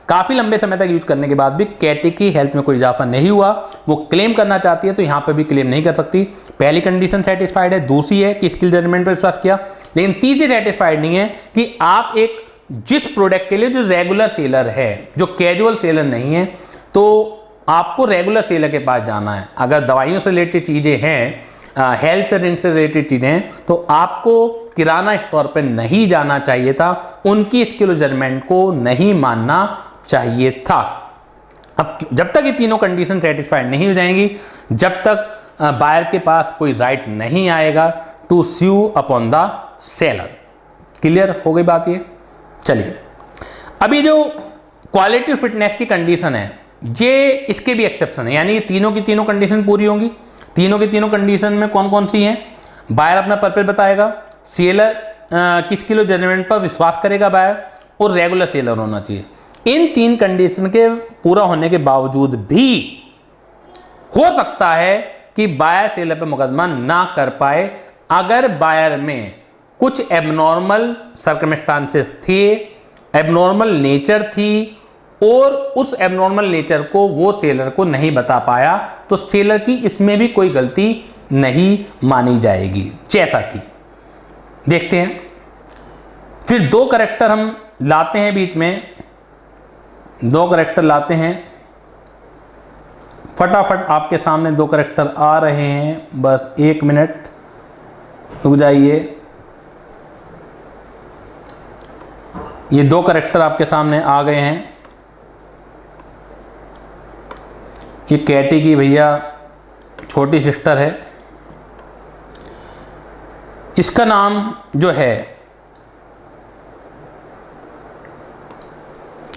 काफ़ी लंबे समय तक यूज करने के बाद भी कैटी की हेल्थ में कोई इजाफा नहीं हुआ। वो क्लेम करना चाहती है तो यहाँ पे भी क्लेम नहीं कर सकती। पहली कंडीशन सेटिस्फाइड है। दूसरी है कि स्किल जजमेंट पर विश्वास किया, लेकिन तीसरी सेटिस्फाइड नहीं है कि आप एक जिस प्रोडक्ट के लिए जो रेगुलर सेलर है, जो कैजुअल सेलर नहीं है, तो आपको रेगुलर सेलर के पास जाना है। अगर दवाइयों से रिलेटेड चीज़ें हैं, हेल्थ ड्रिंक से रिलेटेड चीज़ें हैं, तो आपको किराना स्टोर पर नहीं जाना चाहिए था, उनकी स्किल जजमेंट को नहीं मानना चाहिए था। अब जब तक ये तीनों कंडीशन सेटिस्फाइड नहीं हो जाएंगी, जब तक बायर के पास कोई राइट नहीं आएगा to sue upon the seller. Clear हो गई बात ये? चलिए, अभी जो क्वालिटी फिटनेस की कंडीशन है ये इसके भी एक्सेप्शन है, यानी तीनों की तीनों कंडीशन पूरी होंगी। तीनों की तीनों कंडीशन में कौन कौन सी हैं? बायर अपना पर्पज बताएगा, सेलर किस किलो जजमेंट पर विश्वास करेगा बायर, और रेगुलर सेलर होना चाहिए। इन 3 कंडीशन के पूरा होने के बावजूद भी हो सकता है कि बायर सेलर पर मुकदमा ना कर पाए अगर बायर में कुछ एबनॉर्मल सर्कमस्टांसेस थे, एबनॉर्मल नेचर थी, और उस एबनॉर्मल नेचर को वो सेलर को नहीं बता पाया, तो सेलर की इसमें भी कोई गलती नहीं मानी जाएगी। जैसा कि देखते हैं, फिर 2 करैक्टर हम लाते हैं बीच में, 2 करैक्टर लाते हैं। फटाफट आपके सामने 2 करैक्टर आ रहे हैं, बस 1 मिनट रुक जाइए। ये 2 करैक्टर आपके सामने आ गए हैं। ये कैटी की भैया छोटी सिस्टर है, इसका नाम जो है,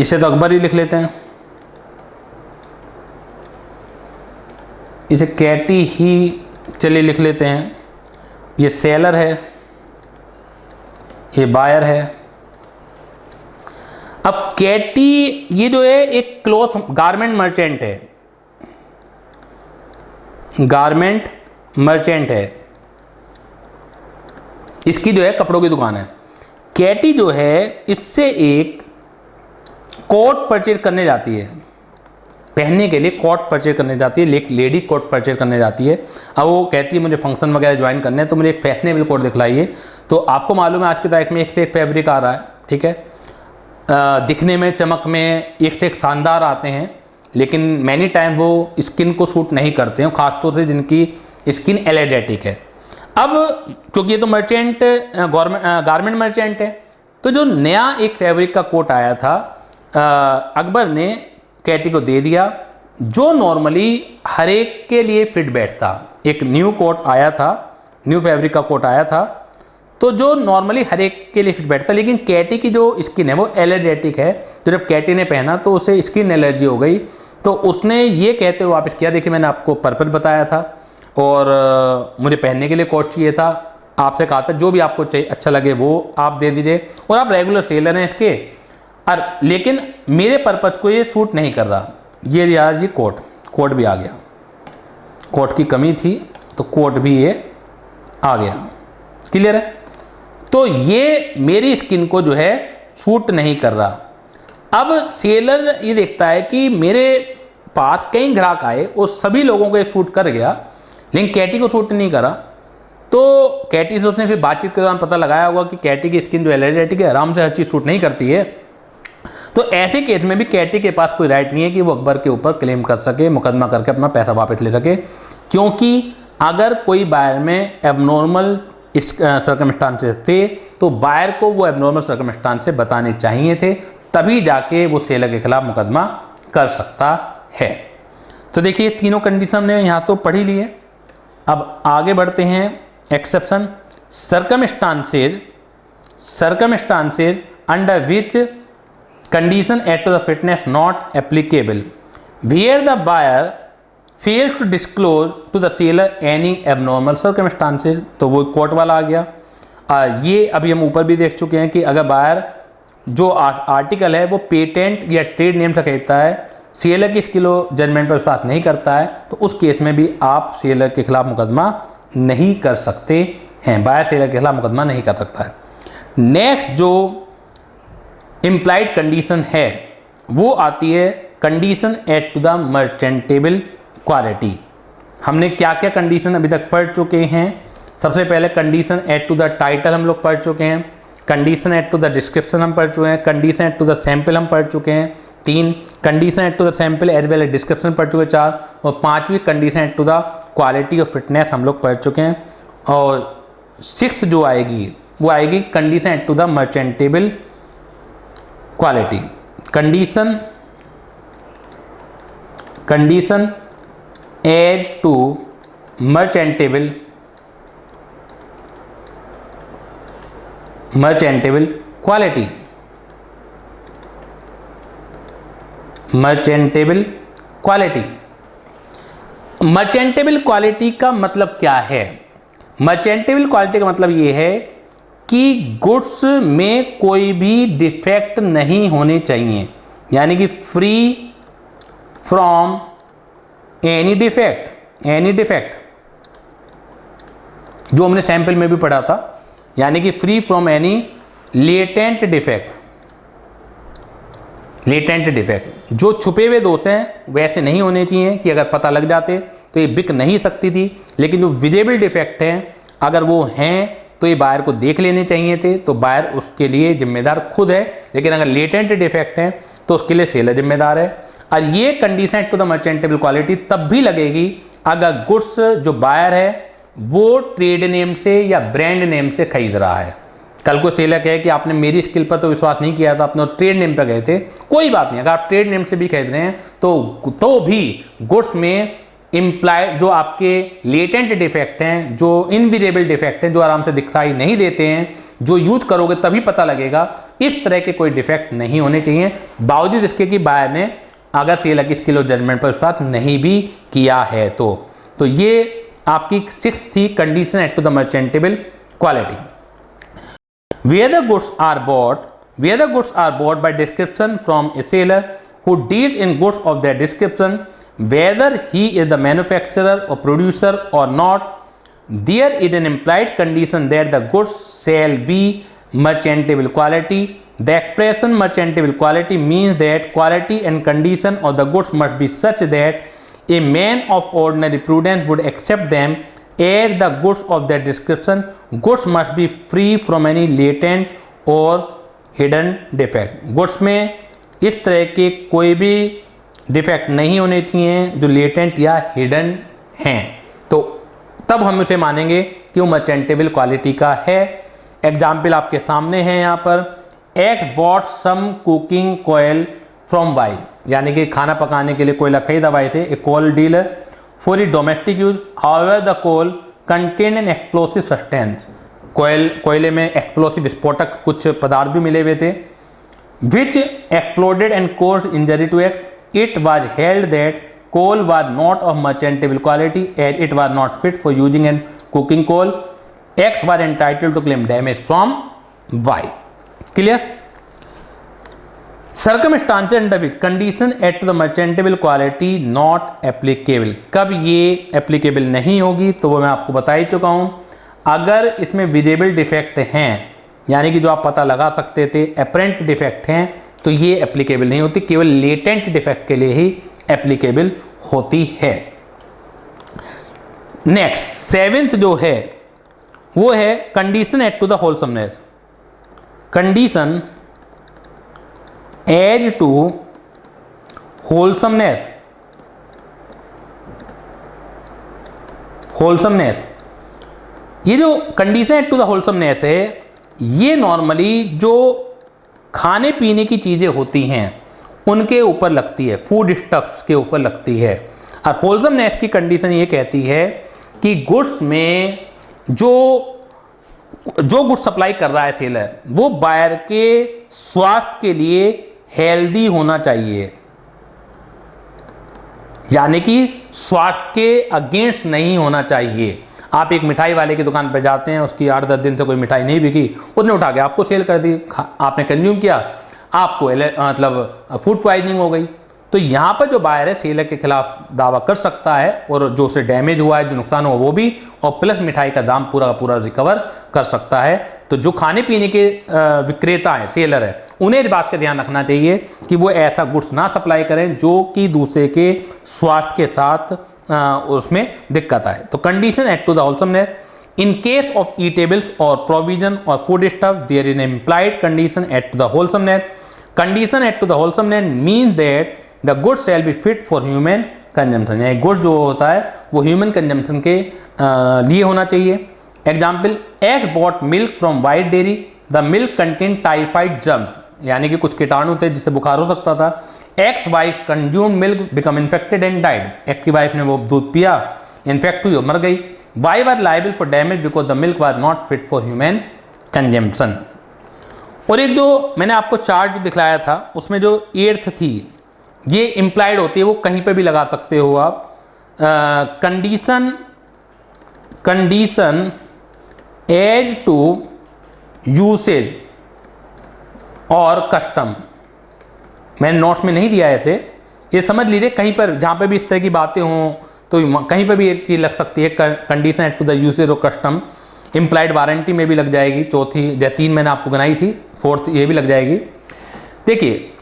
इसे तो अकबर ही लिख लेते हैं, इसे कैटी ही चलिए लिख लेते हैं। ये सेलर है, ये बायर है। अब कैटी ये जो है एक क्लॉथ गारमेंट मर्चेंट है, गारमेंट मर्चेंट है, इसकी जो है कपड़ों की दुकान है। कैटी जो है इससे एक कोट परचेज करने जाती है, पहनने के लिए कोट परचेज करने जाती है, एक लेडी कोट परचेज करने जाती है। अब वो कहती है मुझे फंक्शन वगैरह ज्वाइन करने हैं तो मुझे एक फैशनेबल कोट दिखलाइए। तो आपको मालूम है आज की तारीख में एक से एक फैब्रिक आ रहा है, ठीक है, दिखने में चमक में एक से एक शानदार आते हैं, लेकिन मैनी टाइम वो स्किन को सूट नहीं करते हैं, खासतौर से जिनकी स्किन एलर्जेटिक है। अब क्योंकि ये तो मर्चेंट गारमेंट मर्चेंट है, तो जो नया एक फैब्रिक का कोट आया था अकबर ने कैटी को दे दिया, जो नॉर्मली हर एक के लिए फिट बैठता। एक न्यू कोट आया था, न्यू फैब्रिक का कोट आया था, तो जो नॉर्मली हर एक के लिए फिट बैठता, लेकिन कैटी की जो स्किन है वो एलर्जेटिक है। तो जब कैटी ने पहना तो उसे स्किन एलर्जी हो गई, तो उसने ये कहते हुए वापस किया, देखिए मैंने आपको पर्पल बताया था और मुझे पहनने के लिए कोट चाहिए था, आपसे कहा था जो भी आपको चाहिए अच्छा लगे वो आप दे दीजिए, और आप रेगुलर सेलर हैं इसके, और लेकिन मेरे पर्पज को ये सूट नहीं कर रहा। ये यार ये कोट भी आ गया, कोट की कमी थी तो कोट भी ये आ गया। क्लियर है? तो ये मेरी स्किन को जो है सूट नहीं कर रहा। अब सेलर ये देखता है कि मेरे पास कई ग्राहक आए और सभी लोगों को ये सूट कर गया, लेकिन कैटी को सूट नहीं करा, तो कैटी से उसने फिर बातचीत के दौरान पता लगाया होगा कि कैटी की स्किन जो एलर्जेटिक है, आराम से हर चीज़ सूट नहीं करती है। तो ऐसे केस में भी कैटी के पास कोई राइट नहीं है कि वो अकबर के ऊपर क्लेम कर सके, मुकदमा करके अपना पैसा वापस ले सके, क्योंकि अगर कोई बायर में एबनॉर्मल सर्कमस्टांसेस थे तो बायर को वो एबनॉर्मल सर्कमस्टांसेस बताने चाहिए थे, तभी जाके वो सेलर के खिलाफ मुकदमा कर सकता है। तो देखिए तीनों कंडीशन हमने यहाँ तो पढ़ी ली है। अब आगे बढ़ते हैं। Exception, circumstances under which condition add to the fitness not applicable where the buyer fails to disclose to the seller any abnormal circumstances। तो वो कोर्ट वाला आ गया। ये अभी हम ऊपर भी देख चुके हैं कि अगर बायर जो आर्टिकल है वो पेटेंट या ट्रेड नेम से कहता है, सेलर की स्किल जजमेंट पर विश्वास नहीं करता है, तो उस केस में भी आप सेलर के खिलाफ मुकदमा नहीं कर सकते हैं, बायर सेलर के खिलाफ मुकदमा नहीं कर सकता है। नेक्स्ट जो इम्प्लाइड कंडीशन है वो आती है condition as to the merchantable quality. हमने क्या क्या कंडीशन अभी तक पढ़ चुके हैं। सबसे पहले condition as to the title हम लोग पढ़ चुके हैं, condition as to the description हम पढ़ चुके हैं, condition as to the sample हम पढ़ चुके हैं 3, condition as to the sample as well as description पढ़ चुके 4, और 5वीं condition as to the quality of fitness हम लोग पढ़ चुके हैं। और 6th जो आएगी वो आएगी condition as to the merchantable quality. Condition as to merchantable quality. Merchantable quality का मतलब क्या है? मर्चेंटेबल क्वालिटी का मतलब ये है कि गुड्स में कोई भी डिफेक्ट नहीं होने चाहिए, यानी कि फ्री फ्रॉम एनी डिफेक्ट जो हमने सैंपल में भी पढ़ा था, यानी कि free from any latent defect. जो छुपे हुए दोष हैं वैसे नहीं होने चाहिए कि अगर पता लग जाते तो ये बिक नहीं सकती थी, लेकिन जो विजिबल डिफेक्ट हैं अगर वो हैं तो ये बायर को देख लेने चाहिए थे, तो बायर उसके लिए जिम्मेदार खुद है, लेकिन अगर लेटेंट डिफेक्ट हैं तो उसके लिए सेलर जिम्मेदार है। और ये condition to the merchantable quality तब भी लगेगी अगर गुड्स जो बायर है वो ट्रेड नेम से या ब्रांड नेम से खरीद रहा है। कल को सेलर कहे कि आपने मेरी स्किल पर तो विश्वास नहीं किया था, अपने ट्रेड नेम पर गए थे, कोई बात नहीं, अगर आप ट्रेड नेम से भी खरीद रहे हैं तो भी गुड्स में इम्प्लाइड जो आपके लेटेंट डिफेक्ट हैं, जो इनविजिबल डिफेक्ट हैं, जो आराम से दिखाई नहीं देते हैं, जो यूज करोगे तभी पता लगेगा, इस तरह के कोई डिफेक्ट नहीं होने चाहिए, बावजूद इसके कि बायर ने अगर सेलर की स्किल और जजमेंट पर विश्वास नहीं भी किया है। तो ये आपकी 6th थी condition as to the merchantable quality. Where the goods are bought by description from a seller who deals in goods of their description, whether he is the manufacturer or producer or not, there is an implied condition that the goods shall be merchantable quality. The expression merchantable quality means that quality and condition of the goods must be such that a man of ordinary prudence would accept them as the goods of their description. Goods must be free from any latent or hidden defect. Goods में इस तरह के कोई भी defect नहीं होने चाहिए जो लेटेंट या हिडन हैं, तो तब हम उसे मानेंगे कि वो मर्चेंटेबल क्वालिटी का है। एग्जाम्पल आपके सामने है यहाँ पर, X bought some cooking oil from Y, यानी कि खाना पकाने के लिए कोयला खरीदा वाई थे, a coal dealer for it domestic use, however the coal contain an explosive substance, कोयले में एक्सप्लोसिव विस्फोटक कुछ पदार्थ भी मिले हुए थे, which exploded and caused injury to X, it was held that coal was not of merchantable quality as it was not fit for using and cooking coal, X was entitled to claim damage from Y. Clear? Circumstances under which condition add to the merchantable quality not applicable, कब ये applicable नहीं होगी तो वो मैं आपको बता ही चुका हूँ। अगर इसमें विजिबल डिफेक्ट हैं, यानी कि जो आप पता लगा सकते थे, अपरेंट डिफेक्ट हैं, तो ये एप्लीकेबल नहीं होती, केवल लेटेंट डिफेक्ट के लिए ही एप्लीकेबल होती है। नेक्स्ट सेवेंथ जो है वो है condition as to the wholesomeness. Condition as to wholesomeness. Wholesomeness, ये जो condition as to the wholesomeness है, ये नॉर्मली जो खाने पीने की चीज़ें होती हैं उनके ऊपर लगती है, फूड स्टफ्स के ऊपर लगती है। और होलसमनेस की कंडीशन ये कहती है कि गुड्स में जो गुड्स सप्लाई कर रहा है सेलर, वो बायर के स्वास्थ्य के लिए हेल्दी होना चाहिए, यानी कि स्वास्थ्य के अगेंस्ट नहीं होना चाहिए। आप एक मिठाई वाले की दुकान पर जाते हैं, उसकी 8-10 दिन से कोई मिठाई नहीं बिकी, उसने उठा के आपको सेल कर दी, आपने कंज्यूम किया, आपको मतलब फूड पॉइजनिंग हो गई। तो यहाँ पर जो बायर है सेलर के खिलाफ दावा कर सकता है, और जो उसे डैमेज हुआ है, जो नुकसान हुआ वो भी, और प्लस मिठाई का दाम पूरा का पूरा रिकवर कर सकता है। तो जो खाने पीने के विक्रेता हैं, सेलर है, उन्हें इस बात का ध्यान रखना चाहिए कि वो ऐसा गुड्स ना सप्लाई करें जो कि दूसरे के स्वास्थ्य के साथ उसमें दिक्कत आए। तो condition as to the wholesomeness, in case of eatables or provision or food stuff, there is an implied condition at the wholesomeness. Condition at to the wholesomeness means that the goods shall be fit for human consumption. यानी goods जो होता है वो human consumption के लिए होना चाहिए। Example, A bought milk from White Dairy, the milk contain typhoid germs, यानी कि कुछ कीटाणु थे जिससे बुखार हो सकता था। Ex wife consume milk become infected and died, x की वाइफ ने वो दूध पिया, इन्फेक्ट हुई और मर गई। Why were liable for damage? Because the milk was not fit for human consumption. और एक जो मैंने आपको चार्ट जो दिखलाया था उसमें जो एर्थ थी, ये इम्प्लाइड होती है, वो कहीं पे भी लगा सकते हो आप। कंडीशन एज टू यूसेज और कस्टम, मैंने नोट्स में नहीं दिया है ऐसे, ये समझ लीजिए कहीं पर जहाँ पे भी इस तरह की बातें हों तो कहीं पर भी एक चीज़ लग सकती है। Condition as to the usage और कस्टम, इम्प्लाइड वारंटी में भी लग जाएगी, चौथी या 3 मैंने आपको बनाई थी, 4th ये भी लग जाएगी। देखिए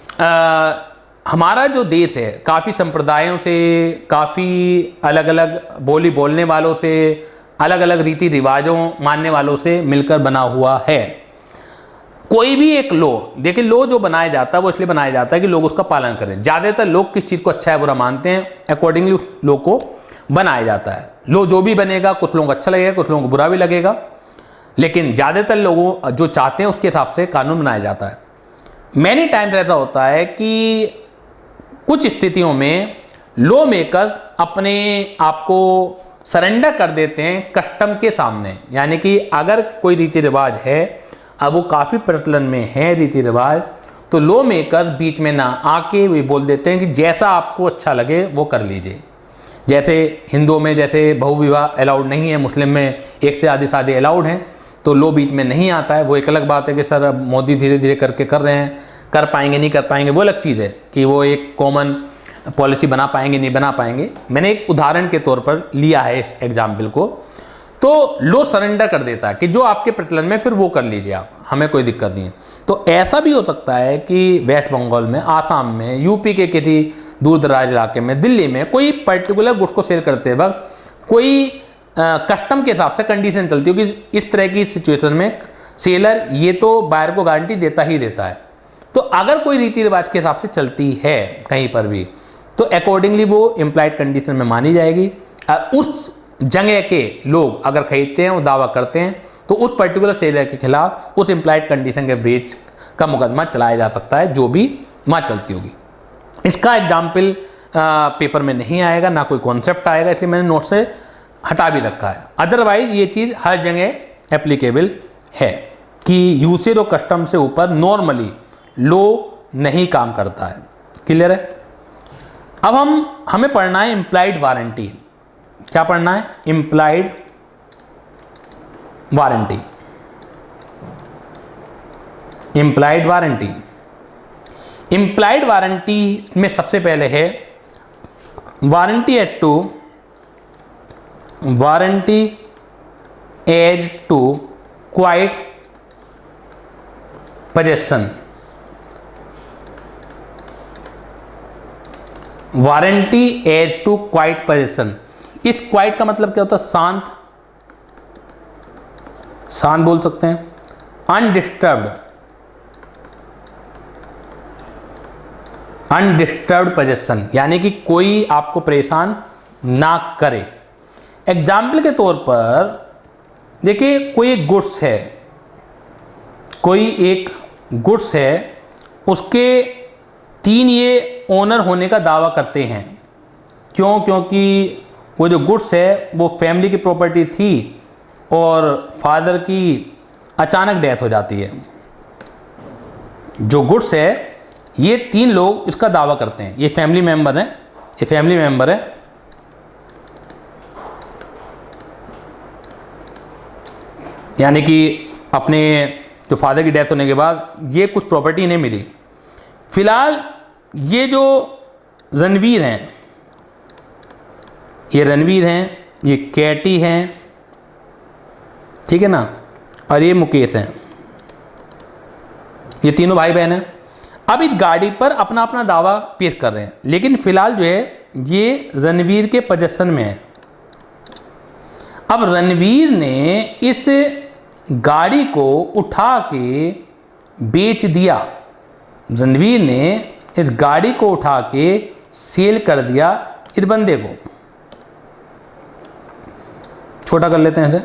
हमारा जो देश है काफ़ी संप्रदायों से, काफ़ी अलग अलग बोली बोलने वालों से, अलग अलग रीति रिवाजों मानने वालों से मिलकर बना हुआ है। कोई भी एक लॉ, देखिए लॉ जो बनाया जाता है वो इसलिए बनाया जाता है कि लोग उसका पालन करें। ज़्यादातर लोग किस चीज़ को अच्छा है बुरा मानते हैं, अकॉर्डिंगली उस लॉ को बनाया जाता है। लॉ जो भी बनेगा कुछ लोगों को अच्छा लगेगा, कुछ लोगों को बुरा भी लगेगा, लेकिन ज़्यादातर लोगों जो चाहते हैं उसके हिसाब से कानून बनाया जाता है। मैनी टाइम्स ऐसा होता है कि कुछ स्थितियों में लॉ मेकर्स अपने आप को सरेंडर कर देते हैं कस्टम के सामने, यानी कि अगर कोई रीति रिवाज है, अब वो काफ़ी प्रचलन में है रीति रिवाज, तो लॉ मेकर्स बीच में ना आके वे बोल देते हैं कि जैसा आपको अच्छा लगे वो कर लीजिए। जैसे हिंदुओं में जैसे बहुविवाह अलाउड नहीं है, मुस्लिम में एक से आधी शादी अलाउड हैं, तो लॉ बीच में नहीं आता है। वो एक अलग बात है कि सर अब मोदी धीरे धीरे करके कर रहे हैं, कर पाएंगे नहीं कर पाएंगे वो अलग चीज़ है कि वो एक कॉमन पॉलिसी बना पाएंगे नहीं बना पाएंगे। मैंने एक उदाहरण के तौर पर लिया है इस एग्जाम्पल को। तो लॉ सरेंडर कर देता है कि जो आपके प्रचलन में फिर वो कर लीजिए आप, हमें कोई दिक्कत नहीं है। तो ऐसा भी हो सकता है कि वेस्ट बंगाल में, आसाम में, यूपी के किसी दूर दराज इलाके में, दिल्ली में कोई पर्टिकुलर गुड्स को सेल करते वक्त कोई कस्टम के हिसाब से कंडीशन चलती हो कि इस तरह की सिचुएशन में सेलर ये तो बायर को गारंटी देता ही देता है। तो अगर कोई रीति रिवाज के हिसाब से चलती है कहीं पर भी, तो अकॉर्डिंगली वो इम्प्लाइड कंडीशन में मानी जाएगी। उस जगह के लोग अगर खरीदते हैं, वो दावा करते हैं, तो उस पर्टिकुलर सेलर के खिलाफ उस इम्प्लाइड कंडीशन के ब्रीच का मुकदमा चलाया जा सकता है, जो भी वहाँ चलती होगी। इसका एग्जाम्पल पेपर में नहीं आएगा, ना कोई कॉन्सेप्ट आएगा, इसलिए मैंने नोट से हटा भी रखा है। अदरवाइज ये चीज़ हर जगह एप्लीकेबल है कि यूसेज और कस्टम से ऊपर नॉर्मली लॉ नहीं काम करता है। क्लियर है? अब हमें पढ़ना है इम्प्लाइड वारंटी। क्या पढ़ना है? Implied warranty. Implied warranty, implied warranty में सबसे पहले है warranty as to quiet possession. Warranty as to quiet position. इस क्वाइट का मतलब क्या होता है? शांत, शांत बोल सकते हैं। अनडिस्टर्ब्ड, अनडिस्टर्ब्ड पोजीशन, यानी कि कोई आपको परेशान ना करे। एग्जाम्पल के तौर पर देखिए, कोई एक गुड्स है, कोई एक गुड्स है, उसके 3 ये ओनर होने का दावा करते हैं। क्यों? क्योंकि वो जो गुड्स है वो फैमिली की प्रॉपर्टी थी और फादर की अचानक डेथ हो जाती है। जो गुड्स है ये 3 लोग इसका दावा करते हैं, ये फैमिली मेंबर हैं, ये फैमिली मेंबर है। यानी कि अपने जो फादर की डेथ होने के बाद ये कुछ प्रॉपर्टी इन्हें मिली। फिलहाल ये जो रणवीर हैं, ये रणवीर हैं, ये कैटी हैं, ठीक है ना, और ये मुकेश हैं, ये तीनों भाई बहन हैं। अब इस गाड़ी पर अपना अपना दावा पेश कर रहे हैं, लेकिन फिलहाल जो है ये रणवीर के पोजीशन में है। अब रणवीर ने इस गाड़ी को उठा के बेच दिया, रणवीर ने इस गाड़ी को उठा के सेल कर दिया इस बंदे को। छोटा कर लेते हैं इसे।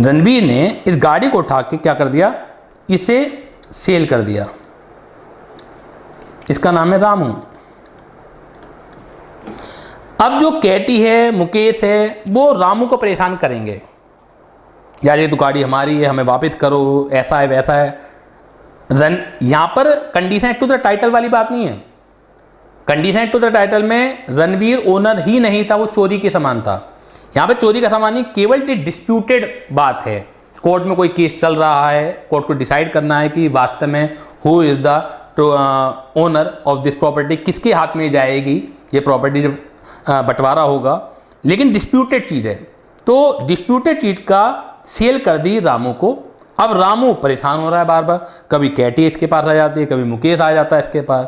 रणवीर ने इस गाड़ी को उठा के क्या कर दिया? इसे सेल कर दिया। इसका नाम है रामू। अब जो कैटी है, मुकेश है, वो रामू को परेशान करेंगे, यार ये तो गाड़ी हमारी है, हमें वापस करो, ऐसा है वैसा है। यहां पर कंडीशन टू द टाइटल वाली बात नहीं है। कंडीशन टू द टाइटल में रणवीर ओनर ही नहीं था, वो चोरी के समान था। यहां पे चोरी का सामान नहीं, केवल डिस्प्यूटेड बात है। कोर्ट में कोई केस चल रहा है, कोर्ट को डिसाइड करना है कि वास्तव में who is the owner of this property, किसके हाथ में जाएगी ये प्रॉपर्टी जब बंटवारा होगा। लेकिन डिस्प्यूटेड चीज़ है, तो डिस्प्यूटेड चीज़ का सेल कर दी रामू को। अब रामू परेशान हो रहा है, बार बार कभी कैटी इसके पास आ जाती है, कभी मुकेश आ जाता है इसके पास।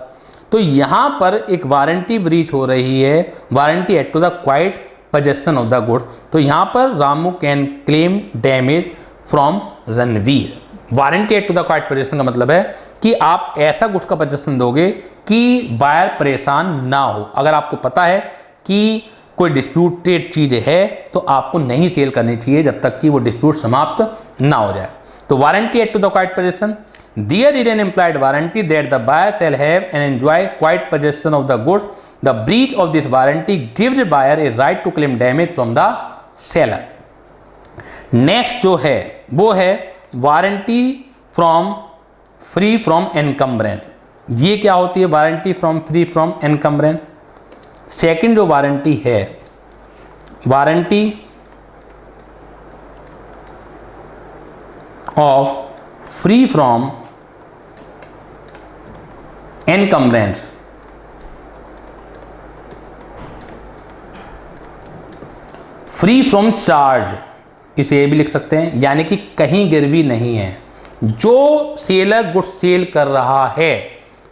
तो यहाँ पर एक वारंटी ब्रीच हो रही है, warranty as to the quiet possession of the good. तो यहाँ पर Ramu can claim damage from Ranveer. Warranty as to the quiet possession का मतलब है कि आप ऐसा गुड्स का पोजेशन दोगे कि बायर परेशान ना हो। अगर आपको पता है कि कोई डिस्प्यूटेड चीज़ है तो आपको नहीं सेल करनी चाहिए जब तक कि वो डिस्प्यूट समाप्त ना हो जाए। तो warranty as to the quiet possession, there is an implied warranty that the buyer shall have and enjoy quiet possession of the goods. The breach of this warranty gives buyer a right to claim damage from the seller. Next जो है वो है warranty from free from encumbrance. ये क्या होती है? Warranty from free from encumbrance. Second जो warranty है, warranty of free from encumbrance. Free from charge, इसे ये भी लिख सकते हैं, यानी कि कहीं गिरवी नहीं है। जो सेलर गुड्स सेल कर रहा है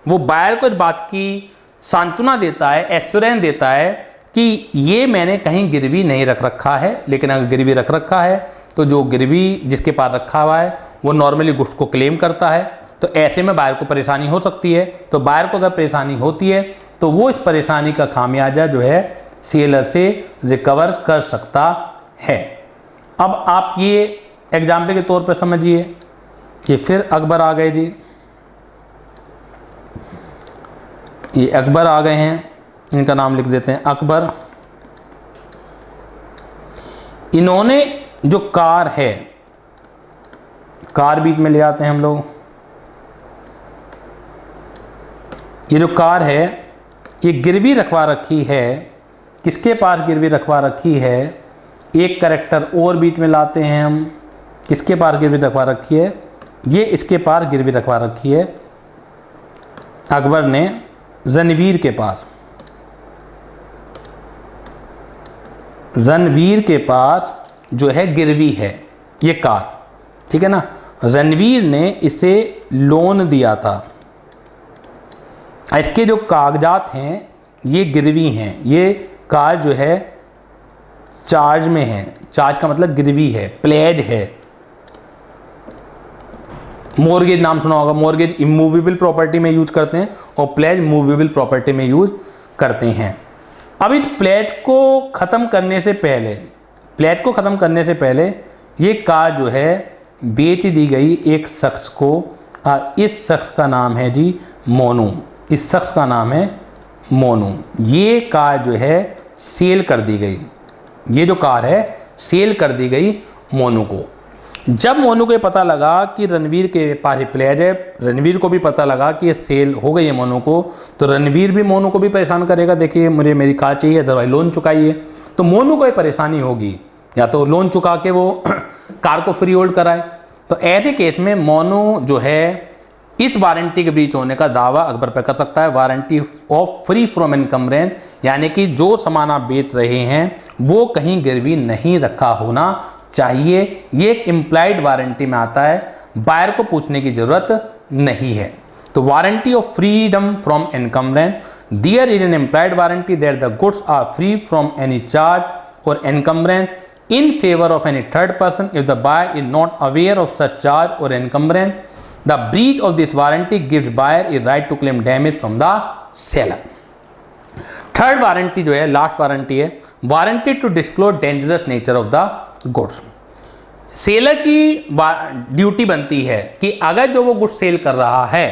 वो बायर को इस बात की सांत्वना देता है, एश्योरेंस देता है कि ये मैंने कहीं गिरवी नहीं रख रखा है। लेकिन अगर गिरवी रख रखा है तो जो गिरवी जिसके पास रखा हुआ है वो नॉर्मली गुड्स को क्लेम करता है। तो ऐसे में बायर को परेशानी हो सकती है। तो बायर को अगर परेशानी होती है तो वो इस परेशानी का खामियाजा जो है सेलर से रिकवर कर सकता है। अब आप ये एग्जाम्पल के तौर पर समझिए कि फिर अकबर आ गए जी, ये अकबर आ गए हैं, इनका नाम लिख देते हैं अकबर। इन्होंने जो कार है, कार बीच में ले आते हैं हम लोग। ये जो कार है ये गिरवी रखवा रखी है, किसके पास गिरवी रखवा रखी है? एक कैरेक्टर और बीच में लाते हैं हम, किसके पास गिरवी रखवा रखी है? ये इसके पास गिरवी रखवा रखी है अकबर ने रणवीर के पास। रणवीर के पास जो है गिरवी है ये कार, ठीक है ना। रणवीर ने इसे लोन दिया था, इसके जो कागजात हैं ये गिरवी हैं, ये कार जो है चार्ज में है, चार्ज का मतलब गिरवी है, प्लेज है। मॉर्गेज नाम सुना होगा, मॉर्गेज इमूवेबल प्रॉपर्टी में यूज करते हैं और प्लेज मूवेबल प्रॉपर्टी में यूज करते हैं। अब इस प्लेज को ख़त्म करने से पहले ये कार जो है बेच दी गई एक शख्स को, इस शख्स का नाम है जी मोनू, इस शख्स का नाम है मोनू। ये कार जो है सेल कर दी गई, ये जो कार है सेल कर दी गई मोनू को। जब मोनू को ये पता लगा कि रणवीर के पास प्लेज है, रणवीर को भी पता लगा कि ये सेल हो गई है मोनू को, तो रणवीर भी मोनू को भी परेशान करेगा, देखिए मुझे मेरी कार चाहिए, अदरवाइज लोन चुकाइए। तो मोनू को ये परेशानी होगी, या तो लोन चुका के वो कार को फ्री होल्ड कराए। तो ऐसे केस में मोनू जो है इस वारंटी के ब्रीच होने का दावा अकबर पर कर सकता है, warranty of free from encumbrance, यानी कि जो सामान आप बेच रहे हैं वो कहीं गिरवी नहीं रखा होना चाहिए। ये एक इम्प्लाइड वारंटी में आता है, बायर को पूछने की जरूरत नहीं है। तो warranty of freedom from encumbrance, there is an implied warranty that the goods are free from any charge और encumbrance in favor of any third person if the buyer is not aware of such charge or encumbrance. The breach of this warranty gives buyer a right to claim damage from the seller. Third warranty जो है, last warranty है, warranty to disclose dangerous nature of the goods. Seller की duty बनती है कि अगर जो वो गुड्स सेल कर रहा है,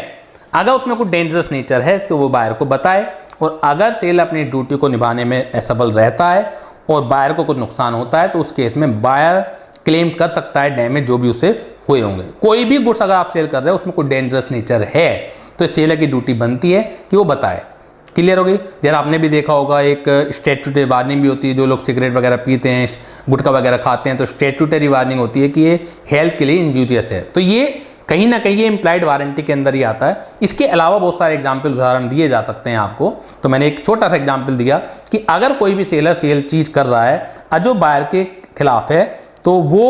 अगर उसमें कुछ डेंजरस नेचर है तो वो बायर को बताए, और अगर सेलर अपनी ड्यूटी को निभाने में असफल रहता है और बायर को कुछ नुकसान होता है तो उस केस में बायर क्लेम कर सकता है डैमेज जो भी उसे हुए होंगे। कोई भी गुड्स अगर आप सेल कर रहे हो उसमें कोई डेंजरस नेचर है तो सेलर की ड्यूटी बनती है कि वो बताए। क्लियर हो गई? यार आपने भी देखा होगा एक स्टैट्यूटरी वार्निंग भी होती है, जो लोग सिगरेट वगैरह पीते हैं, गुटखा वगैरह खाते हैं, तो स्टैट्यूटरी वार्निंग होती है कि ये हेल्थ के लिए इंजूरियस है। तो ये कहीं ना कहीं ये इम्प्लाइड वारंटी के अंदर ही आता है। इसके अलावा बहुत सारे एग्जाम्पल उदाहरण दिए जा सकते हैं आपको, तो मैंने एक छोटा सा एग्जाम्पल दिया कि अगर कोई भी सेलर सेल चीज़ कर रहा है जो बायर के खिलाफ है तो वो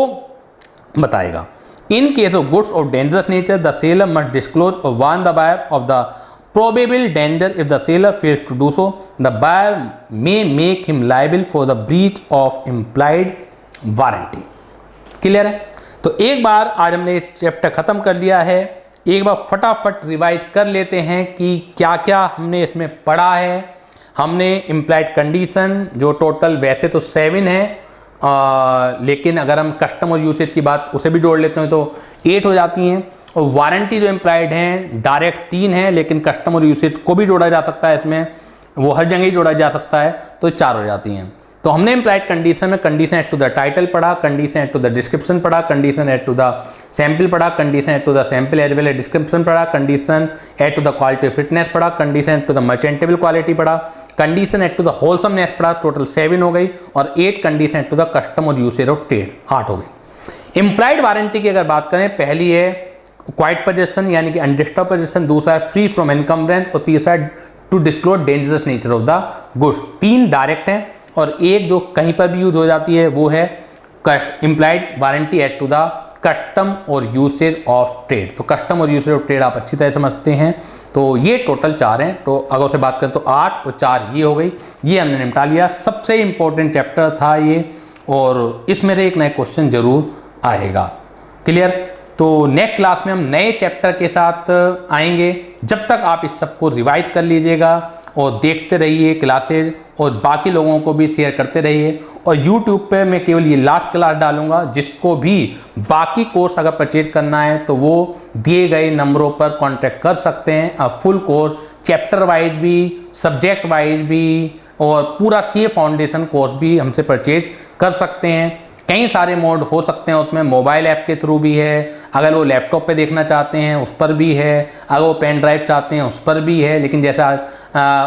बताएगा। In case of goods of dangerous nature the seller must disclose और warn the buyer of the probable danger. If the seller fails to do so, the buyer may make him liable for the breach of implied warranty. Clear है? तो एक बार आज हमने chapter ख़त्म कर लिया है, एक बार फटाफट रिवाइज कर लेते हैं कि क्या क्या हमने इसमें पढ़ा है। हमने इम्प्लाइड कंडीशन जो टोटल वैसे तो 7 है, लेकिन अगर हम कस्टम और यूसेज की बात उसे भी जोड़ लेते हैं तो 8 हो जाती हैं। और वारंटी जो इम्प्लाइड हैं डायरेक्ट 3 है, लेकिन कस्टम और यूसेज को भी जोड़ा जा सकता है, इसमें वो हर जगह ही जोड़ा जा सकता है, तो 4 हो जाती हैं। तो हमने इम्प्लाइड कंडीशन में condition as to the title पढ़ा, condition as to the description पढ़ा, condition as to the sample पढ़ा, condition as to the sample as well as description पढ़ा, condition as to the quality fitness पढ़ा, condition as to the merchantable quality पढ़ा, condition as to the wholesomeness पढ़ा, total 7 हो गई, और 8 condition as to the custom और usage of trade 8 हो गई। इम्प्लाइड वारंटी की अगर बात करें, पहली है क्वाइट पोजेशन यानी कि अनडिस्टर्ब पोजेशन, दूसरा है फ्री फ्रॉम इनकम्बरेंस, और तीसरा है to disclose dangerous nature of the goods. 3 direct हैं और एक जो कहीं पर भी यूज हो जाती है वो है implied warranty as to the custom और यूसेज ऑफ ट्रेड। तो कस्टम और यूसेज ऑफ ट्रेड आप अच्छी तरह समझते हैं। तो ये टोटल 4 हैं, तो अगर उसे बात करें तो 8 और 4 ये हो गई, ये हमने निपटा लिया। सबसे इंपॉर्टेंट चैप्टर था ये, और इसमें से एक नया क्वेश्चन जरूर आएगा। क्लियर? तो नेक्स्ट क्लास में हम नए चैप्टर के साथ आएंगे। जब तक आप इस सबको रिवाइज कर लीजिएगा और देखते रहिए क्लासेज, और बाकी लोगों को भी शेयर करते रहिए। और YouTube पे मैं केवल ये लास्ट क्लास डालूंगा, जिसको भी बाकी कोर्स अगर परचेज करना है तो वो दिए गए नंबरों पर कांटेक्ट कर सकते हैं। अब फुल कोर्स चैप्टर वाइज भी, सब्जेक्ट वाइज भी, और पूरा CA फाउंडेशन कोर्स भी हमसे परचेज कर सकते हैं। कई सारे मोड हो सकते हैं उसमें, मोबाइल ऐप के थ्रू भी है, अगर वो लैपटॉप पे देखना चाहते हैं उस पर भी है, अगर वो पेन ड्राइव चाहते हैं उस पर भी है, लेकिन जैसा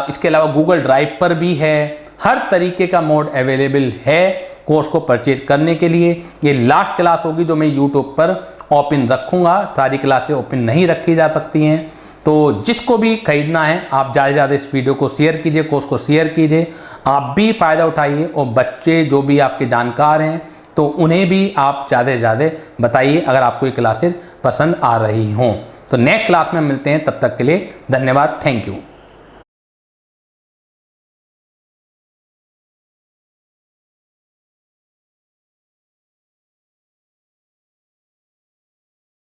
इसके अलावा गूगल ड्राइव पर भी है। हर तरीके का मोड अवेलेबल है कोर्स को परचेज करने के लिए। ये लास्ट क्लास होगी जो मैं यूट्यूब पर ओपन रखूँगा, सारी क्लासें ओपन नहीं रखी जा सकती हैं। तो जिसको भी खरीदना है आप ज़्यादा से ज़्यादा इस वीडियो को शेयर कीजिए, कोर्स को शेयर कीजिए, आप भी फ़ायदा उठाइए, और बच्चे जो भी आपके जानकार हैं तो उन्हें भी आप ज़्यादा से ज़्यादा बताइए अगर आपको ये क्लासेस पसंद आ रही हों। तो नेक्स्ट क्लास में मिलते हैं, तब तक के लिए धन्यवाद, थैंक यू।